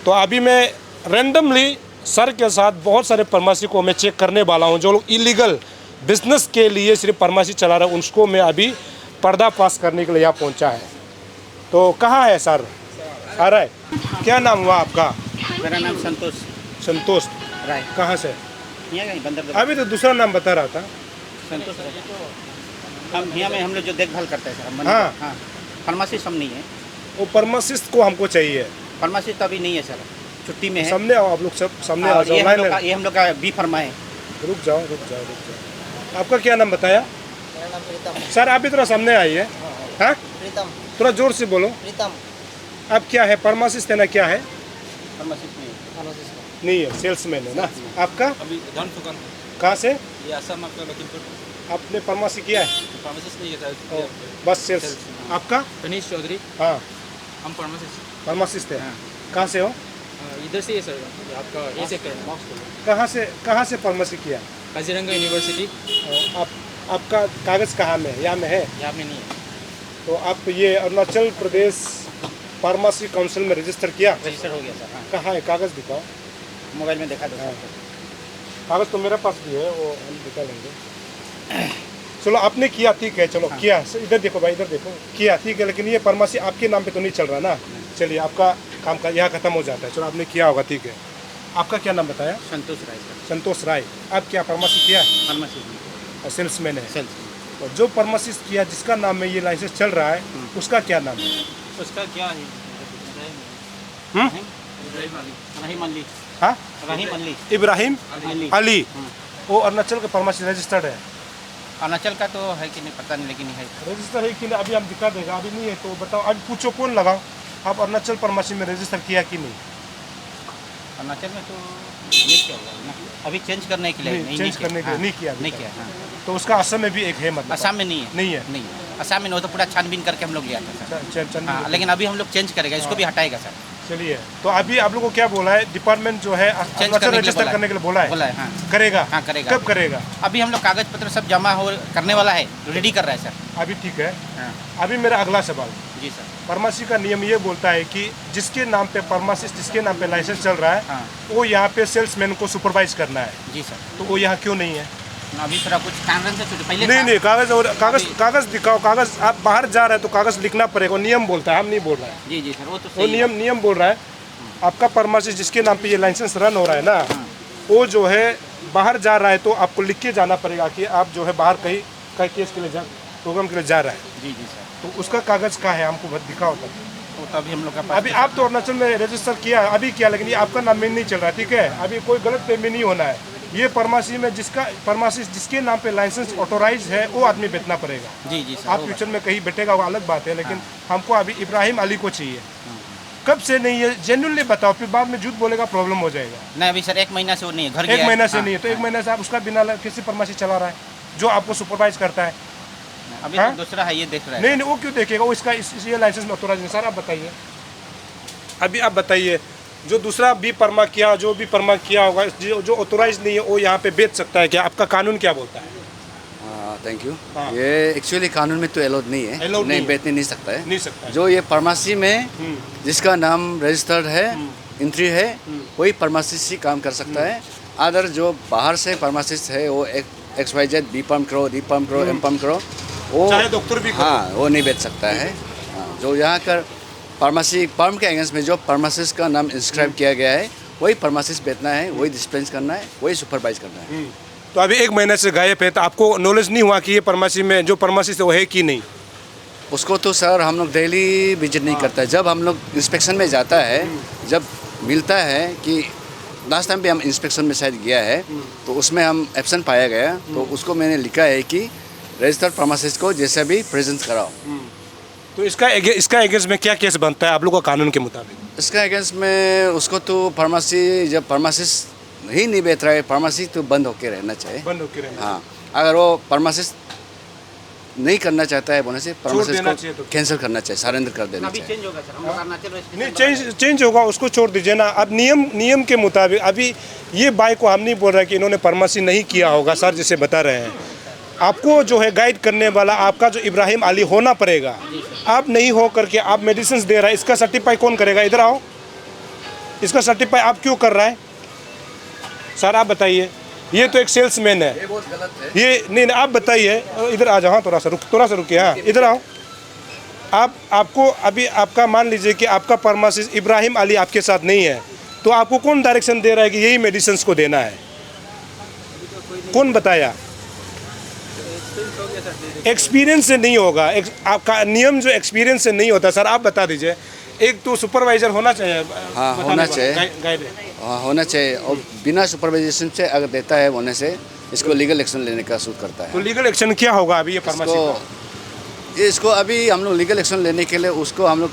तो अभी मैं रैंडमली सर के साथ बहुत सारे फार्मेसी को मैं चेक करने वाला हूँ। जो लोग इलीगल बिजनेस के लिए सिर्फ फार्मेसी चला रहा है उसको मैं अभी पर्दाफाश करने के लिए यहाँ पहुँचा है। तो कहाँ है सर? आ रहा है। क्या नाम हुआ आपका? मेरा नाम संतोष संतोष राय। कहाँ से? यहाँ कहीं बंदर अभी तो दूसरा नाम बता रहा था। संतोष राय। हम यहाँ में हम लोग जो देखभाल करते हैं सर। हाँ। हाँ, फार्मासिस्ट हम नहीं है। वो फार्मासिस्ट को हमको चाहिए। फार्मासिस्ट अभी नहीं है सर, छुट्टी में है। सामने आओ आप लोग, सब सामने आ और जाओ। ये हम लोग का बी फर्मा है। रुक जाओ रुक जाओ रुक जाओ। आपका क्या नाम बताया? मेरा नाम प्रीतम। सर आप भी थोड़ा सामने आइए। हाँ प्रीतम। थोड़ा जोर से बोलो। प्रीतम। आप क्या है? फार्मासिस्ट है ना? क्या है? फार्मासिस्ट नहीं है। फार्मासिस्ट। नहीं है, सेल्समैन है ना। आपका अभी धान दुकान कहाँ से? ये आसाम आपका लखीमपुर। आपने फार्मेसी किया है? फार्मासिस्ट नहीं है ओ, सर। बस सेल्स। आपका? तनीश चौधरी। हाँ हम फार्मासिस्ट। फार्मासिस्ट है। हाँ। कहाँ से हो? इधर से है सर, आपका ये सेक्टर है। कहाँ से फार्मेसी किया? काजीरंगा यूनिवर्सिटी। आप आपका कागज़ कहाँ में है? यहाँ में है? यहाँ में नहीं है। तो आप ये अरुणाचल प्रदेश फार्मेसी काउंसिल में रजिस्टर किया? रजिस्टर हो गया सर। हाँ, कहाँ है कागज़? दिखाओ। मोबाइल में देखा दो सर। कागज़ तो मेरे पास भी है, वो हम दिखा लेंगे। चलो आपने किया, ठीक है। चलो किया। इधर देखो भाई, इधर देखो। किया ठीक है, लेकिन ये फार्मेसी आपके नाम पे तो नहीं चल रहा ना। चलिए आपका काम का यहाँ खत्म हो जाता है। चलो आपने किया होगा, ठीक है। आपका क्या नाम बताया? संतोष राय सर। संतोष राय। आप क्या फार्मेसी किया है? फार्मासिस्ट सेल्समैन है। सेल्स। और जो फार्मासिस्ट किया, जिसका नाम में ये लाइसेंस चल रहा है, उसका क्या नाम है? उसका क्या है? रहीम अली। हाँ रहीम अली। इब्राहिम अली। अली। वो अरुणाचल के फार्मेसी रजिस्टर्ड है। अरुणाचल का तो है कि नहीं पता नहीं, लेकिन है। रजिस्टर है कि नहीं अभी हम दिखा देगा। अभी नहीं है तो बताओ। अभी पूछो, कौन लगाओ। आप अरुणाचल फार्मेसी में रजिस्टर किया कि नहीं? अरुणाचल में तो नहीं किया होगा ना, अभी चेंज करने के लिए नहीं, चेंज करने के लिए नहीं किया अभी नहीं तक। किया। हाँ। तो उसका असम में भी एक है, मतलब असम में नहीं है। नहीं है। नहीं है, असम में नहीं, वो तो पूरा छानबीन करके हम लोग लिया था सर। हाँ, चलिए लेकिन अभी हम लोग चेंज करेगा, इसको भी हटाएगा सर। तो अभी आप लोगों को क्या बोला है डिपार्टमेंट जो है? करने रजिस्टर करने के लिए बोला बोला है। है। हाँ, करेगा? हाँ करेगा। कब करेगा? अभी हम लोग कागज पत्र सब जमा हो करने वाला है, रेडी कर रहा है सर। अभी ठीक है। हाँ अभी मेरा अगला सवाल, जी सर। फार्मेसी का नियम ये बोलता है कि जिसके नाम पे फार्मासिस्ट, जिसके नाम पे लाइसेंस चल रहा है, हाँ वो यहाँ पे सेल्समैन को सुपरवाइज करना है। जी सर। तो वो यहाँ क्यों नहीं है? अभी थोड़ा कुछ कारण से पहले नहीं था। नहीं, कागज और कागज अभी- कागज दिखाओ। कागज, आप बाहर जा रहे हैं तो कागज लिखना पड़ेगा। वो नियम बोलता है, हम नहीं बोल रहे हैं। जी जी सर, वो तो वो सही है। नियम बोल रहा है। आपका फार्मासिस्ट जिसके नाम पे ये लाइसेंस रन हो रहा है ना, वो जो है बाहर जा रहा है तो आपको लिख के जाना पड़ेगा कि आप जो है बाहर कहीं कहीं केस के लिए प्रोग्राम के लिए जा रहा है। जी जी सर, तो उसका कागज कहाँ है? हमको दिखाओ तब। तो अभी हम लोग का पास अभी आप तो अरुणाचल में रजिस्टर किया, अभी किया, लेकिन ये आपका नाम में नहीं चल रहा है, ठीक है। अभी कोई गलत पेमेंट नहीं होना है। ये फार्मेसी में जिसका फार्मासिस्ट जिसके नाम पे लाइसेंस ऑथोराइज है, वो आदमी बेचना पड़ेगा। जी जी सर। आप होगा। फ्यूचर में कहीं बैठेगा वो अलग बात है, लेकिन हमको अभी इब्राहिम अली को चाहिए। कब से नहीं है? जेन्युइनली बताओ, फिर बाद में झूठ बोलेगा, प्रॉब्लम हो जाएगा। नहीं अभी सर 1 महीना से वो नहीं है, घर एक गया महीना से हाँ, नहीं है तो 1 हाँ। महीने से आप उसका बिना किसी फार्मेसी चला रहा है जो आपको सुपरवाइज करता है। अभी हाँ? तो दूसरा है, ये देख रहा है। नहीं नहीं, वो क्यों देखेगा? वो इसका ये लाइसेंस में ऑथोराइज नहीं। सर आप बताइए, अभी आप बताइए, जो दूसरा बी परमा किया, जो भी परमा किया होगा, जो ऑथोराइज नहीं है, वो यहाँ पे बेच सकता है क्या? आपका कानून क्या बोलता है? Thank you. हाँ। ये एक्चुअली कानून में तो अलाउड नहीं है, Allowed नहीं है। बेचने नहीं सकता है। नहीं सकता है। जो ये फार्मेसी में जिसका नाम रजिस्टर्ड है, एंट्री है, वही फार्मासिस्ट ही काम कर सकता है। अदर जो बाहर से फार्मासिस्ट है, वो XYZ बी पम करो, डी पम करो, एम पम करो, वो चाहे डॉक्टर भी करो। हाँ वो नहीं बेच सकता है। हाँ, जो यहाँ का फार्मेसी फर्म के अगेंस्ट में जो फार्मासिस्ट का नाम इंस्क्राइब किया गया है, वही फार्मासिस्ट बेचना है, वही डिस्पेंस करना है, वही सुपरवाइज करना है। तो अभी 1 महीने से गायब है, तो आपको नॉलेज नहीं हुआ कि ये फार्मेसी में जो फार्मासिस्ट है वो है कि नहीं? उसको तो सर हम लोग डेली विजिट नहीं करता है। जब हम लोग इंस्पेक्शन में जाता है, जब मिलता है कि लास्ट टाइम पे हम इंस्पेक्शन में शायद गया है, तो उसमें हम एब्सेंट पाया गया, तो उसको मैंने लिखा है कि रजिस्टर्ड फार्मासिस्ट को जैसे भी प्रेजेंस कराओ। तो इसका अगेंस्ट में क्या केस बनता है आप लोग का कानून के मुताबिक? इसका अगेंस्ट में उसको तो फार्मेसी, जब फार्मासिस्ट ही नहीं बेच रहा है, फार्मेसी तो बंद होके रहना चाहिए। बंद होकर रहना। हाँ, अगर वो फार्मासिस्ट नहीं करना चाहता है बोलने से फार्मासिस्ट देना चाहिए तो। को कैंसिल करना चाहिए, सरेंडर कर देना अभी चाहिए। चेंज होगा सर, हम लोग अरुणाचल में नहीं, चेंज होगा, उसको छोड़ दीजिए ना। अब नियम के मुताबिक अभी ये बाई को हम नहीं बोल रहे कि इन्होंने फार्मेसी नहीं किया होगा। सर जैसे बता रहे हैं, आपको जो है गाइड करने वाला आपका जो इब्राहिम अली होना पड़ेगा। आप नहीं हो करके आप मेडिसिन दे रहा है, इसका सर्टिफाई कौन करेगा? इधर आओ, इसका सर्टिफाई आप क्यों कर रहा है सर? आप बताइए। ये तो एक सेल्समैन है, ये बहुत गलत है। ये नहीं आप बताइए। इधर आ जाओ, हाँ थोड़ा सा रुकिए, हाँ इधर आओ। आपको अभी आपका मान लीजिए कि आपका फार्मासिस्ट इब्राहिम अली आपके साथ नहीं है, तो आपको कौन डायरेक्शन दे रहा है कि यही मेडिसिन को देना है? कौन बताया? एक्सपीरियंस से नहीं होगा, आपका नियम जो एक्सपीरियंस से नहीं होता सर। आप बता दीजिए। एक तो सुपरवाइजर होना चाहिए। हाँ होना चाहिए, गाइड। हाँ होना चाहिए। और बिना सुपरवाइजेशन से अगर देता है होने से इसको लीगल एक्शन लेने का सूट करता है। तो लीगल एक्शन क्या होगा अभी ये फार्मेसी का? इसको अभी हम लोग लीगल एक्शन लेने के लिए उसको हम लोग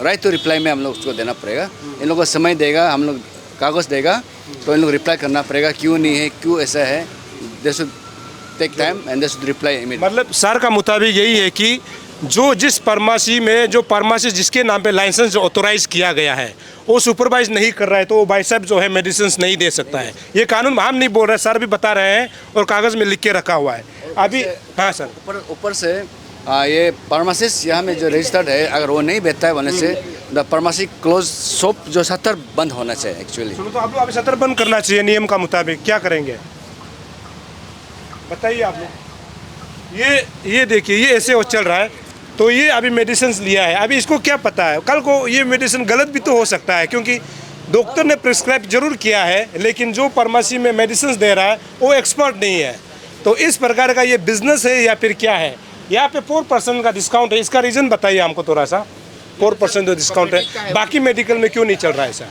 राइट टू रिप्लाई में हम लोग उसको देना पड़ेगा। इन लोगों को समय देगा, हम लोग कागज़ देगा, तो इन लोग रिप्लाई करना पड़ेगा क्यों नहीं है, क्यों ऐसा है। They should take time and they should reply immediately. मतलब सर का मुताबिक यही है कि जो जिस फार्मेसी में जो फार्मासी जिसके नाम पे लाइसेंस जो ऑथोराइज किया गया है वो सुपरवाइज नहीं कर रहा है, तो वो भाई साहब जो है मेडिसिन नहीं दे सकता है। ये कानून हम नहीं बोल रहे, सर भी बता रहे हैं और कागज़ में लिख के रखा हुआ है अभी। हाँ सर, ऊपर से ये फार्मासिस्ट यहाँ में जो रजिस्टर्ड है, अगर वो नहीं बेचता है होने से द फार्मेसी क्लोज शॉप जो शटर बंद होना चाहिए एक्चुअली। सुनो, तो आप लोग अभी शटर बंद करना चाहिए नियम का मुताबिक। क्या करेंगे बताइए आप लोग। ये देखिए, ये ऐसे वो चल रहा है, तो ये अभी मेडिसिन लिया है। अभी इसको क्या पता है कल को ये मेडिसिन गलत भी तो हो सकता है, क्योंकि डॉक्टर ने प्रिस्क्राइब जरूर किया है, लेकिन जो फार्मेसी में मेडिसिन दे रहा है वो एक्सपर्ट नहीं है। तो इस प्रकार का ये बिजनेस है या फिर क्या है? यहाँ पे 4% का डिस्काउंट है, इसका रीज़न बताइए हमको थोड़ा सा। 4% जो डिस्काउंट है, बाकी मेडिकल में क्यों नहीं चल रहा है सर?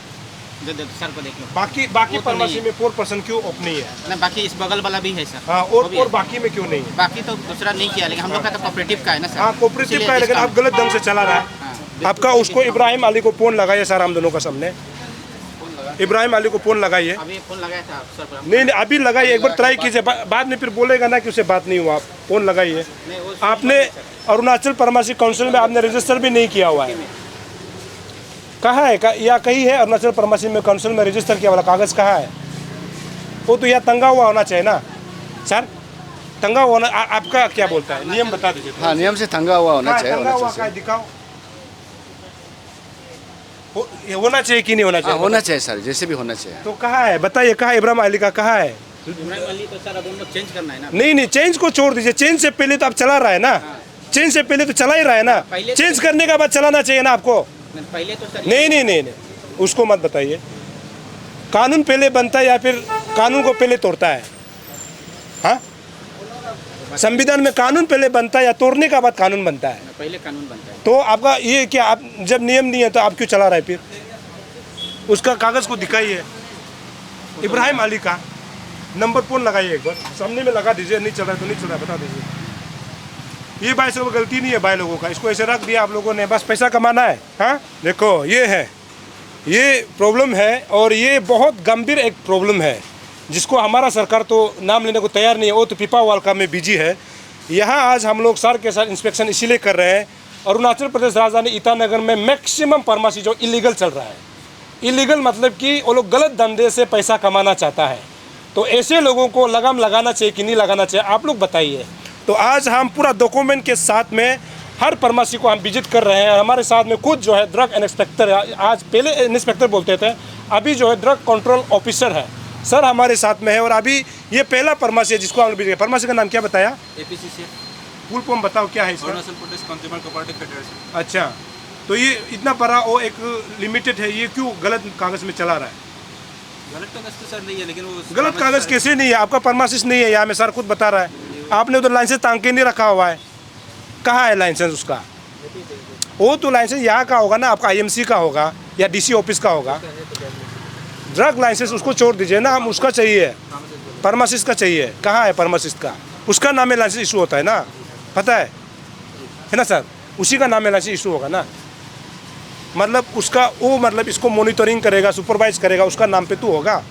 सर को देख लो। बाकी फार्मेसी में 4% क्यों ऑफ नहीं है? ना, बाकी इस बगल वाला भी है सर। हाँ, और बाकी में क्यों नहीं है? बाकी तो दूसरा नहीं किया, लेकिन हम लोग का तो कोऑपरेटिव का है ना सर। हाँ कोऑपरेटिव का है, लेकिन आप गलत ढंग से चला रहा है। आपका उसको इब्राहिम अली को फ़ोन लगाइए सर, हम दोनों का सामने। इब्राहिम अली को फ़ोन लगाइए। अभी फोन लगाया था सर पर। नहीं अभी लगाइए, एक बार ट्राई कीजिए, बाद में फिर बोलेगा ना कि उससे बात नहीं हुआ। आप फ़ोन लगाइए। आपने अरुणाचल फार्मेसी काउंसिल में आपने रजिस्टर भी नहीं किया हुआ है। कहाँ है या कहीं है अरुणाचल फार्मेसी में काउंसिल में रजिस्टर किया वाला कागज़ कहाँ है? वो तो यहाँ तंगा हुआ होना चाहिए ना सर, तंगा हुआ होना। आपका क्या बोलता है, नियम बता दीजिए। हाँ नियम से तंगा हुआ होना चाहिए। तंगा हुआ का दिखाओ, होना चाहिए कि नहीं होना चाहिए? होना चाहिए सर, जैसे भी होना चाहिए। तो कहाँ है बताइए, कहाँ इब्राहिम अली का कहाँ है? इब्राहिम अली तो सर अब हम लोग चेंज करना है ना। नहीं चेंज को छोड़ दीजिए, चेंज से पहले तो आप चला रहा है ना। चेंज से पहले तो चला ही रहा है ना, चेंज करने के बाद चलाना चाहिए ना आपको। पहले तो सर नहीं उसको मत बताइए। कानून पहले बनता है या फिर कानून को पहले तोड़ता है? हाँ, संविधान में कानून पहले बनता है या तोड़ने का बाद कानून बनता है? पहले कानून बनता है। तो आपका ये क्या, आप जब नियम नहीं है तो आप क्यों चला रहे? फिर उसका कागज़ को दिखाइए, इब्राहिम अली का नंबर फ़ोन लगाइए, एक बार सामने में लगा दीजिए। नहीं चल रहा है तो नहीं चल रहा है, बता दीजिए। ये भाई सब गलती नहीं है भाई लोगों का, इसको ऐसे रख दिया आप लोगों ने, बस पैसा कमाना है। हाँ देखो, ये है, ये प्रॉब्लम है और ये बहुत गंभीर एक प्रॉब्लम है जिसको हमारा सरकार तो नाम लेने को तैयार नहीं है। वो तो पिपावाल का में बिजी है। यहाँ आज हम लोग सर के साथ इंस्पेक्शन इसीलिए कर रहे हैं, अरुणाचल प्रदेश राजधानी ईटानगर में मैक्सिमम फार्मेसी जो इलीगल चल रहा है। इलीगल मतलब कि वो लोग गलत धंधे से पैसा कमाना चाहता है। तो ऐसे लोगों को लगाम लगाना चाहिए कि नहीं लगाना चाहिए, आप लोग बताइए। तो आज हम पूरा डॉक्यूमेंट के साथ में हर फार्मेसी को हम विजिट कर रहे हैं। हमारे साथ में खुद जो है ड्रग इंस्पेक्टर, आज पहले इंस्पेक्टर बोलते थे, अभी जो है ड्रग कंट्रोल ऑफिसर है सर हमारे साथ में है। और अभी ये पहला फार्मेसी है जिसको हम विजिट। फार्मेसी का नाम क्या बताया? APCC फुल फॉर्म बताओ क्या है इसका? Arunachal Pradesh consumer cooperative federation. अच्छा, तो ये इतना बड़ा वो एक लिमिटेड है, ये क्यों गलत कागज़ में चला रहा है? गलत कागज तो सर नहीं है, लेकिन वो गलत कागज़ कैसे नहीं है? आपका फार्मासिस्ट नहीं है यहाँ में, सर खुद बता रहा है। आपने उधर लाइसेंस टांग के नहीं रखा हुआ है, कहाँ है लाइसेंस उसका? वो तो लाइसेंस यहाँ का होगा ना, आपका IMC का होगा या DC ऑफिस का होगा। ड्रग लाइसेंस उसको छोड़ दीजिए ना, हम उसका चाहिए, फार्मासिस्ट का चाहिए। कहाँ है फार्मासिस्ट का? उसका नाम में लाइसेंस इशू होता है ना, पता है ना सर? उसी का नाम में लाइसेंस इशू होगा ना, मतलब उसका वो मतलब इसको मॉनिटरिंग करेगा, सुपरवाइज करेगा, उसका नाम पे तो होगा।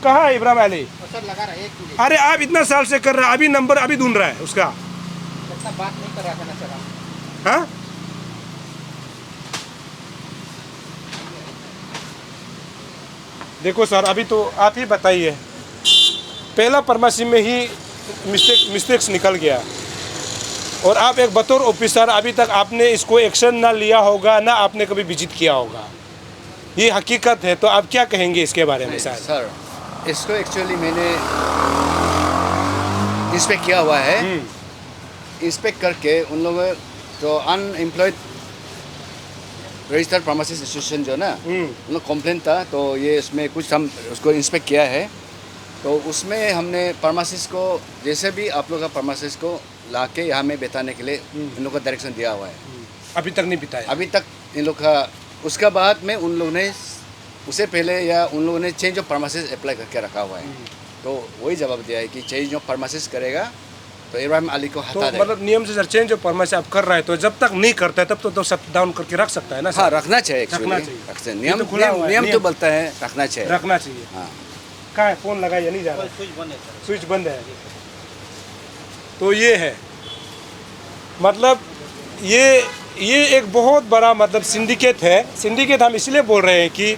कहाँ है इब्राहिम अली? सर लगा रहा है एक मिनट। अरे आप इतना साल से कर रहे हैं, अभी नंबर अभी ढूंढ रहा है उसका। इतना बात नहीं कर रहा था ना सर आप। हाँ, देखो सर, अभी तो आप ही बताइए, पहला फार्मेसी में ही मिस्टेक्स निकल गया। और आप एक बतौर ऑफिसर अभी तक आपने इसको एक्शन ना लिया होगा, ना आपने कभी विजिट किया होगा, ये हकीकत है। तो आप क्या कहेंगे इसके बारे में? सर इसको एक्चुअली मैंने इंस्पेक्ट किया हुआ है। इंस्पेक्ट करके उन लोगों जो अनएम्प्लॉयड रजिस्टर्ड फार्मासिस्ट एसोसिएशन जो ना उन लोग कंप्लेन था, तो ये इसमें कुछ हम उसको इंस्पेक्ट किया है। तो उसमें हमने फार्मासिस्ट को जैसे भी आप लोग का फार्मासिस्ट को ला के यहाँ में बैठाने के लिए इन लोग का डायरेक्शन दिया हुआ है। अभी तक नहीं बिताया? अभी तक इन लोग का उसका बाद में उन लोग ने उससे पहले या उन लोगों ने चेंज ऑफ फार्मासिस्ट अप्लाई करके रखा हुआ है। तो वही जवाब दिया है कि चेंज ऑफ फार्मासिस्ट करेगा तो इब्राहिम अली को तो हटा देगा। मतलब नियम से सर चेंज ऑफ फार्मेसी आप कर रहे हैं, तो जब तक नहीं करता है तब तो शट डाउन करके रख सकता है ना सर? हाँ रखना चाहिए रखना एक्चुअली। चाहिए। नियम ये तो खुला हुआ है, नियम तो नियम। बोलता है रखना चाहिए। रखना चाहिए। हाँ कहाँ है फ़ोन लगा या नहीं जा रहा? स्विच बंद है सर। स्विच बंद है। तो ये है मतलब ये एक बहुत बड़ा मतलब सिंडिकेट है। सिंडिकेट हम इसलिए बोल रहे हैं कि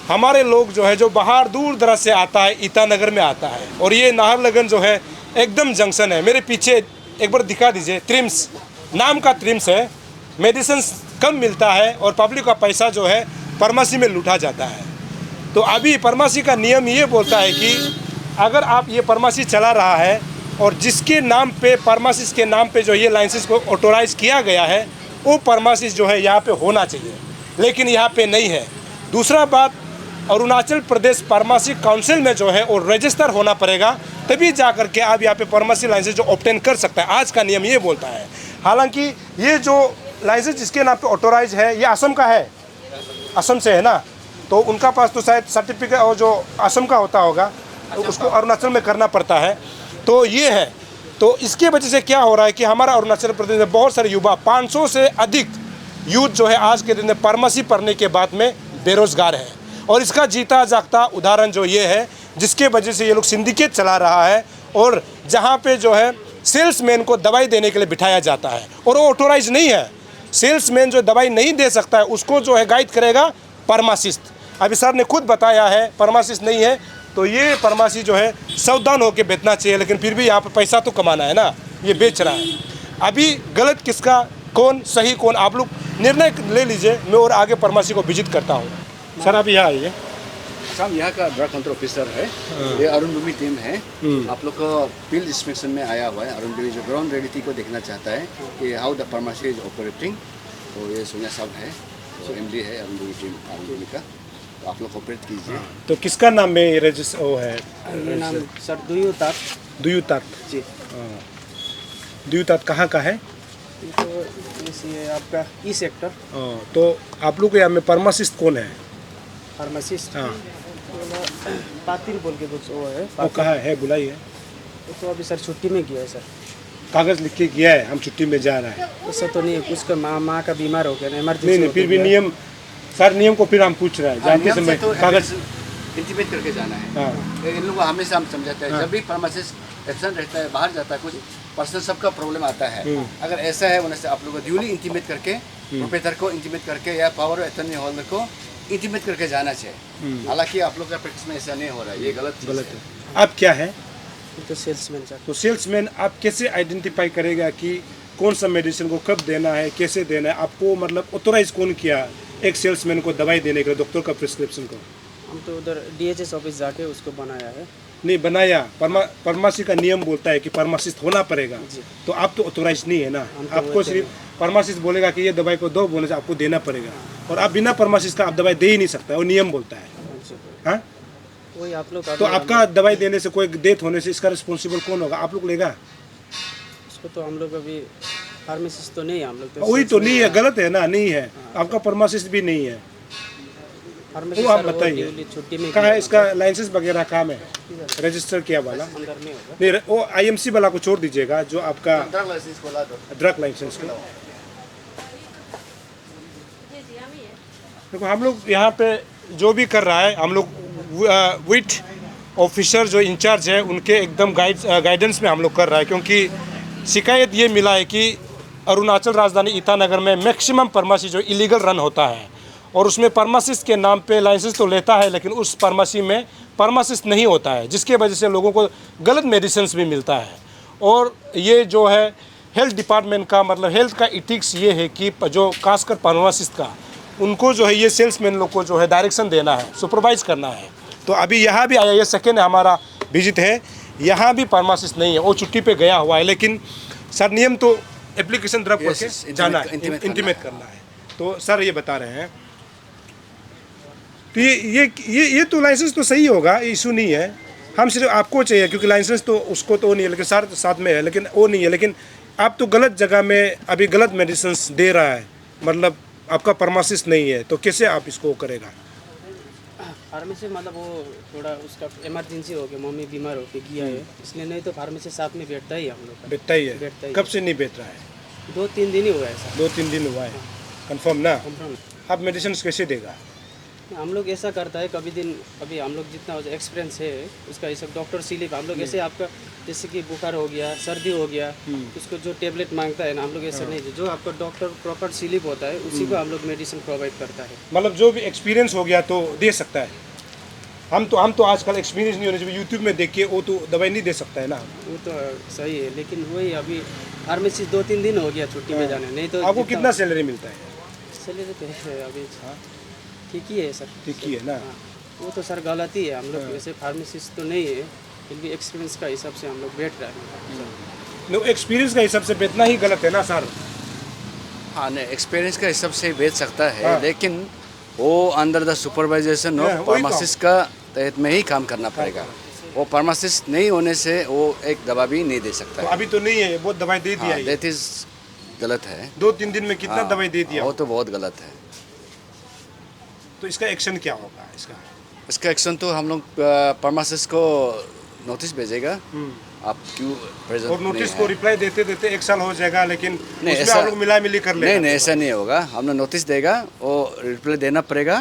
हमारे लोग जो है जो बाहर दूर दराज से आता है, ईटानगर में आता है, और ये नाहरलगुन जो है एकदम जंक्शन है। मेरे पीछे एक बार दिखा दीजिए, ट्रिम्स नाम का ट्रिम्स है। मेडिसिन कम मिलता है और पब्लिक का पैसा जो है फार्मेसी में लूटा जाता है। तो अभी फार्मेसी का नियम ये बोलता है कि अगर आप ये फार्मेसी चला रहा है और जिसके नाम पे फार्मासिस्ट के नाम पे जो ये लाइसेंस को ऑथोराइज किया गया है, वो फार्मासिस्ट जो है यहाँ पे होना चाहिए, लेकिन यहाँ पे नहीं है। दूसरा बात, अरुणाचल प्रदेश फार्मेसी काउंसिल में जो है वो रजिस्टर होना पड़ेगा, तभी जा कर के आप यहाँ पे फार्मेसी लाइसेंस जो ऑब्टेन कर सकता है। आज का नियम ये बोलता है। हालांकि ये जो लाइसेंस जिसके नाम पे ऑथोराइज है ये असम का है, असम से है ना, तो उनका पास तो शायद सर्टिफिकेट और जो असम का होता होगा तो उसको अरुणाचल में करना पड़ता है। तो ये है। तो इसके वजह से क्या हो रहा है कि हमारा अरुणाचल प्रदेश में बहुत सारे युवा, 500 से अधिक यूथ जो है आज के दिन में फार्मेसी पढ़ने के बाद में बेरोजगार है। और इसका जीता जागता उदाहरण जो ये है, जिसके वजह से ये लोग सिंडिकेट चला रहा है, और जहाँ पे जो है सेल्समैन को दवाई देने के लिए बिठाया जाता है और वो ऑथोराइज नहीं है। सेल्समैन जो दवाई नहीं दे सकता है उसको जो है गाइड करेगा फार्मासिस्ट। अभी सर ने खुद बताया है फार्मासिस्ट नहीं है, तो ये फार्मेसी जो है सावधान होकर बेचना चाहिए, लेकिन फिर भी यहाँ पे पैसा तो कमाना है ना, ये बेच रहा है। अभी गलत किसका, कौन सही कौन, आप लोग निर्णय ले लीजिए। मैं और आगे फार्मेसी को विजिट करता हूँ। सर आप यहाँ आइए। हम यहाँ का ड्रग कंट्रोल ऑफिसर है। ये अरुण भूमि टीम है। आप लोग को फील्ड इंस्पेक्शन में आया हुआ है। अरुण भूमि जो ग्राउंड रियलिटी को देखना चाहता है कि how the pharmacy is operating. तो ये सोनिया साहब है, तो एमडी है अरुण भूमि टीम अरुण भूमि का। तो आप लोग ऑपरेट कीजिए। तो किसका नाम में ये रजिस्टर वो है? मेरा नाम सर दुयुतात जी। दुयुतात कहाँ का है? ये तो ये आपका ई सेक्टर तो आप लोग यहाँ में फार्मासिस्ट कौन है? फार्मासिस्ट। हाँ, पातिल बोल के कुछ वो है। वो कहाँ है बुलाइए। वो तो अभी सर छुट्टी में गया है सर। कागज़ लिख के गया है हम छुट्टी में जा रहा है। उससे तो नहीं है, कुछ का माँ का बीमार हो गया ना, इमरजेंसी। नहीं फिर भी नियम सर, नियम को फिर हम पूछ रहे हैं जानते समय कागज़ इंटीमेट करके जाना है। हाँ। इन लोगों को हमेशा हम समझाते हैं, जब भी फार्मासिस्ट एब्सेंट रहता है, बाहर जाता है, कुछ पर्सनल सबका प्रॉब्लम आता है, अगर ऐसा है उन्हें से आप लोगों को ड्यूली इंटीमेट करके, प्रोप्राइटर को इंटीमेट करके या पावर ऑफ अटॉर्नी होल्डर को इंटीमेट करके जाना चाहिए। हालांकि आप लोग का प्रैक्टिस में ऐसा नहीं हो रहा है, ये गलत है। आप क्या है? तो सेल्समैन सर। तो सेल्समैन आप कैसे आइडेंटिफाई करेगा कि कौन सा मेडिसिन को कब देना है, कैसे देना है? आपको मतलब ऑथोराइज कौन किया एक सेल्समैन को दवाई देने के लिए, डॉक्टर का प्रिस्क्रिप्शन को? हम तो उधर DHS ऑफिस जाके उसको बनाया है। नहीं बनाया, फार्मेसी का नियम बोलता है कि फार्मासिस्ट होना पड़ेगा। जी। तो आप तो ऑथोराइज नहीं है ना, हम तो आपको सिर्फ फार्मासिस्ट बोलेगा कि ये दवाई को दो, बोलने से आपको देना पड़ेगा। और आप बिना फार्मासिस्ट का आप दवाई दे ही नहीं सकता, वो नियम बोलता है। हाँ, वही आप लोग तो आपका दवाई देने से कोई डेथ होने से इसका रिस्पॉन्सिबल कौन होगा? आप लोग लेगा? उसको तो हम लोग अभी फार्मासिस्ट तो नहीं है, हम लोग तो वही तो नहीं है, गलत है ना, नहीं है। आपका फार्मासिस्ट भी नहीं है, वो आप बताइए छुट्टी में कहाँ है इसका लाइसेंस वगैरह? काम है रजिस्टर किया वाला? अंदर में होगा। नहीं, वो IMC वाला को छोड़ दीजिएगा, जो आपका ड्रग लाइसेंस को ला दो। ड्रग लाइसेंस को। देखो हम लोग यहाँ पे जो भी कर रहा है, हम लोग विट ऑफिसर जो इंचार्ज है उनके एकदम गाइडेंस में हम लोग कर रहा है, क्योंकि शिकायत ये मिला है कि अरुणाचल राजधानी ईटानगर में मैक्सिमम फार्मेसी जो इलीगल रन होता है, और उसमें फार्मासिस्ट के नाम पे लाइसेंस तो लेता है, लेकिन उस फार्मेसी में फार्मासिस्ट नहीं होता है, जिसके वजह से लोगों को गलत मेडिसिन भी मिलता है। और ये जो है हेल्थ डिपार्टमेंट का मतलब हेल्थ का इथिक्स ये है कि जो खासकर फार्मासिस्ट का उनको जो है ये सेल्समैन लोग को जो है डायरेक्शन देना है, सुपरवाइज करना है। तो अभी यहाँ भी आया, ये सेकेंड हमारा विजिट है, यहाँ भी फार्मासिस्ट नहीं है, वो छुट्टी पे गया हुआ है। लेकिन सर नियम तो एप्लीकेशन ड्रॉप करके जाना है, इंटीमेट करना है। तो सर ये बता रहे हैं, तो ये तो लाइसेंस तो सही होगा, इशू नहीं है। हम सिर्फ आपको चाहिए क्योंकि लाइसेंस तो उसको तो नहीं है, लेकिन सर साथ में है, लेकिन वो नहीं है। लेकिन आप तो गलत जगह में अभी गलत मेडिसिन दे रहा है, मतलब आपका फार्मासिस्ट नहीं है, तो कैसे आप इसको करेगा? फार्मेसी मतलब वो थोड़ा उसका इमरजेंसी हो गया, मम्मी बीमार होके गया है, इसलिए नहीं तो फार्मेसी साथ में बैठता ही है हम लोग का। बैठता ही है? बैठता ही। कब से नहीं बैठ रहा है? 2-3 दिन ही हुआ है सर। 2-3 दिन हुआ है, कंफर्म ना? कंफर्म। आप मेडिसिन कैसे देगा? हम लोग ऐसा करता है अभी हम लोग जितना एक्सपीरियंस है उसका, ये सब डॉक्टर स्लिप हम लोग ऐसे आपका जैसे कि बुखार हो गया, सर्दी हो गया, उसको जो टेबलेट मांगता है ना, हम लोग ऐसा नहीं, जो आपका डॉक्टर प्रॉपर स्लिप होता है उसी को हम लोग मेडिसिन प्रोवाइड करता है। मतलब जो भी एक्सपीरियंस हो गया तो दे सकता है। हम तो आजकल एक्सपीरियंस नहीं होने चाहिए, यूट्यूब में देख के वो तो दवाई नहीं दे सकता है ना। वो तो सही है, लेकिन वही अभी फार्मेसी 2-3 दिन हो गया छुट्टी में जाने, नहीं तो आपको कितना सैलरी मिलता है? सैलरी तो है अभी ठीक ही है सर। ठीक ही है ना? हाँ, वो तो सर गलत ही है। हम लोग वैसे फार्मेसिस्ट तो नहीं है, फिर भी एक्सपीरियंस का हिसाब से हम लोग बैठ रहे हैं। नो, एक्सपीरियंस का हिसाब से बेचना ही गलत है ना सर? हाँ नहीं, एक्सपीरियंस का हिसाब से बेच सकता है, लेकिन वो अंडर द सुपरवाइजेशन ऑफ फार्मासिस्ट का तहत में ही काम करना पड़ेगा। वो फार्मासिस्ट नहीं होने से वो एक दवा भी नहीं दे सकता तो है। अभी तो नहीं है, बहुत दवाई दे दिया है। दैट इज गलत है। 2-3 दिन में कितना दवाई दे दिया? वो तो बहुत गलत है। तो इसका एक्शन क्या होगा? इसका एक्शन तो हम लोग फार्मासिस्ट को नोटिस भेजेगा, आप क्यों प्रेजेंट और नोटिस को रिप्लाई देते देते 1 साल हो जाएगा, लेकिन नहीं, उसमें ऐसा- आप लोग मिला मिली कर लेगा। नहीं ऐसा नहीं होगा। हम लोग नोटिस देगा, वो रिप्लाई देना पड़ेगा।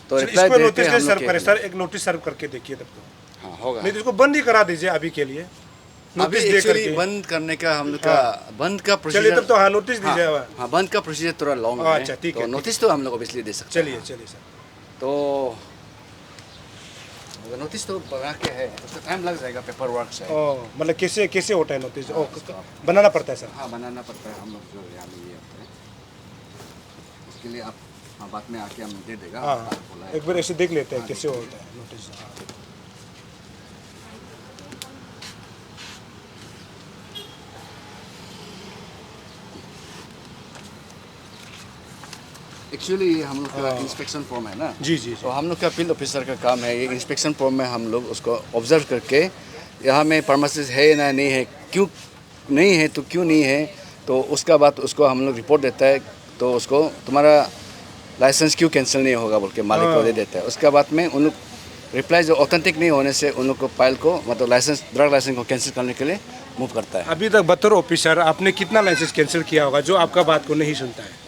तो रिप्लाई इसको देके नोटिस हम सर्व लोग करें सर, एक नोटिस सर्व करके देखिए तब तो। हाँ होगा। नहीं तो इसको बंद ही करा दीजिए अभी के लिए, अभी नोटिस दे एक्चुअली करके। बंद करने का हम लोग का बंद का चलिए प्रोसीजर। तब तो हाँ नोटिस दीजिए। हाँ बंद का प्रोसीजर थोड़ा लॉन्ग है। अच्छा, ठीक तो है, नोटिस तो हम लोग ऑब्वियसली दे सकते हैं। चलिए सर। तो अगर नोटिस तो बना के है, उसका टाइम लग जाएगा, पेपर वर्क से। मतलब कैसे होता है नोटिस? बनाना पड़ता है सर? हाँ बनाना पड़ता है, हम लोग जो यहाँ में ये होता है उसके लिए आप बाद में आके हम दे देगा। हाँ, एक बार ऐसे देख लेते हैं कैसे होता है नोटिस। एक्चुअली हम लोग का इंस्पेक्शन फॉर्म है ना। जी। तो हम लोग का फील्ड ऑफिसर का काम है, ये इंस्पेक्शन फॉर्म में हम लोग उसको ऑब्जर्व करके यहाँ में फार्मासिस्ट है ना नहीं है, क्यों नहीं है तो क्यों नहीं है, तो उसका बाद उसको हम लोग रिपोर्ट देता है। तो उसको तुम्हारा लाइसेंस क्यों कैंसिल नहीं होगा बोल के मालिक को दे देता है। उसके बाद में उन लोग रिप्लाई जो ऑथेंटिक नहीं होने से उन लोग को फाइल को मतलब लाइसेंस ड्रग लाइसेंस को कैंसिल करने के लिए मूव करता है। अभी तक बतौर ऑफिसर आपने कितना लाइसेंस कैंसिल किया होगा जो आपका बात को नहीं सुनता है?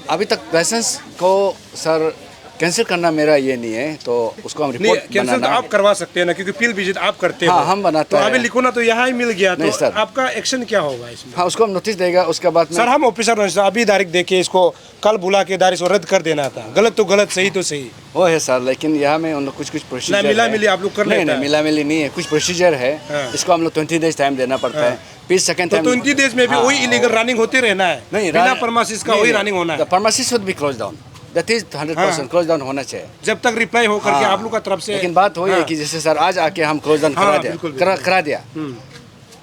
अभी तक लाइसेंस को सर कैंसिल करना मेरा ये नहीं है, तो उसको हम नहीं, रिपोर्ट कैंसिल तो बनाना। आप करवा सकते हैं ना, क्योंकि फील्ड विजिट आप करते हाँ, हो। हम बनाते तो हैं। अभी लिखो ना, तो यहाँ ही मिल गया, नहीं, तो सर। आपका एक्शन क्या होगा इसमें? हाँ उसको हम नोटिस देगा, उसके बाद में सर हम ऑफिसर नहीं, अभी डायरेक्ट देके इसको कल बुला के डायरेक्ट रद्द कर देना था। गलत तो गलत, सही तो सही। वो है सर, लेकिन यहाँ में उन लोग कुछ प्रोसीजर मिला मिली आप लोग कर लेते हैं। नहीं मिला मिली नहीं है, कुछ प्रोसीजर है। हाँ। इसको हम लोग 20 डेज टाइम देना पड़ता है, फिर सेकंड तो टाइम 20 डेज में भी वही इलीगल रनिंग होते रहना है, बिना फार्मासिस्ट का वही रनिंग होना है। Pharmacy should be close down, that is 100% close down होना चाहिए जब तक रिप्लाई हो करके आप लोग का तरफ से। लेकिन बात वही है कि जैसे सर आज आके हम क्लोज डाउन करा दिया,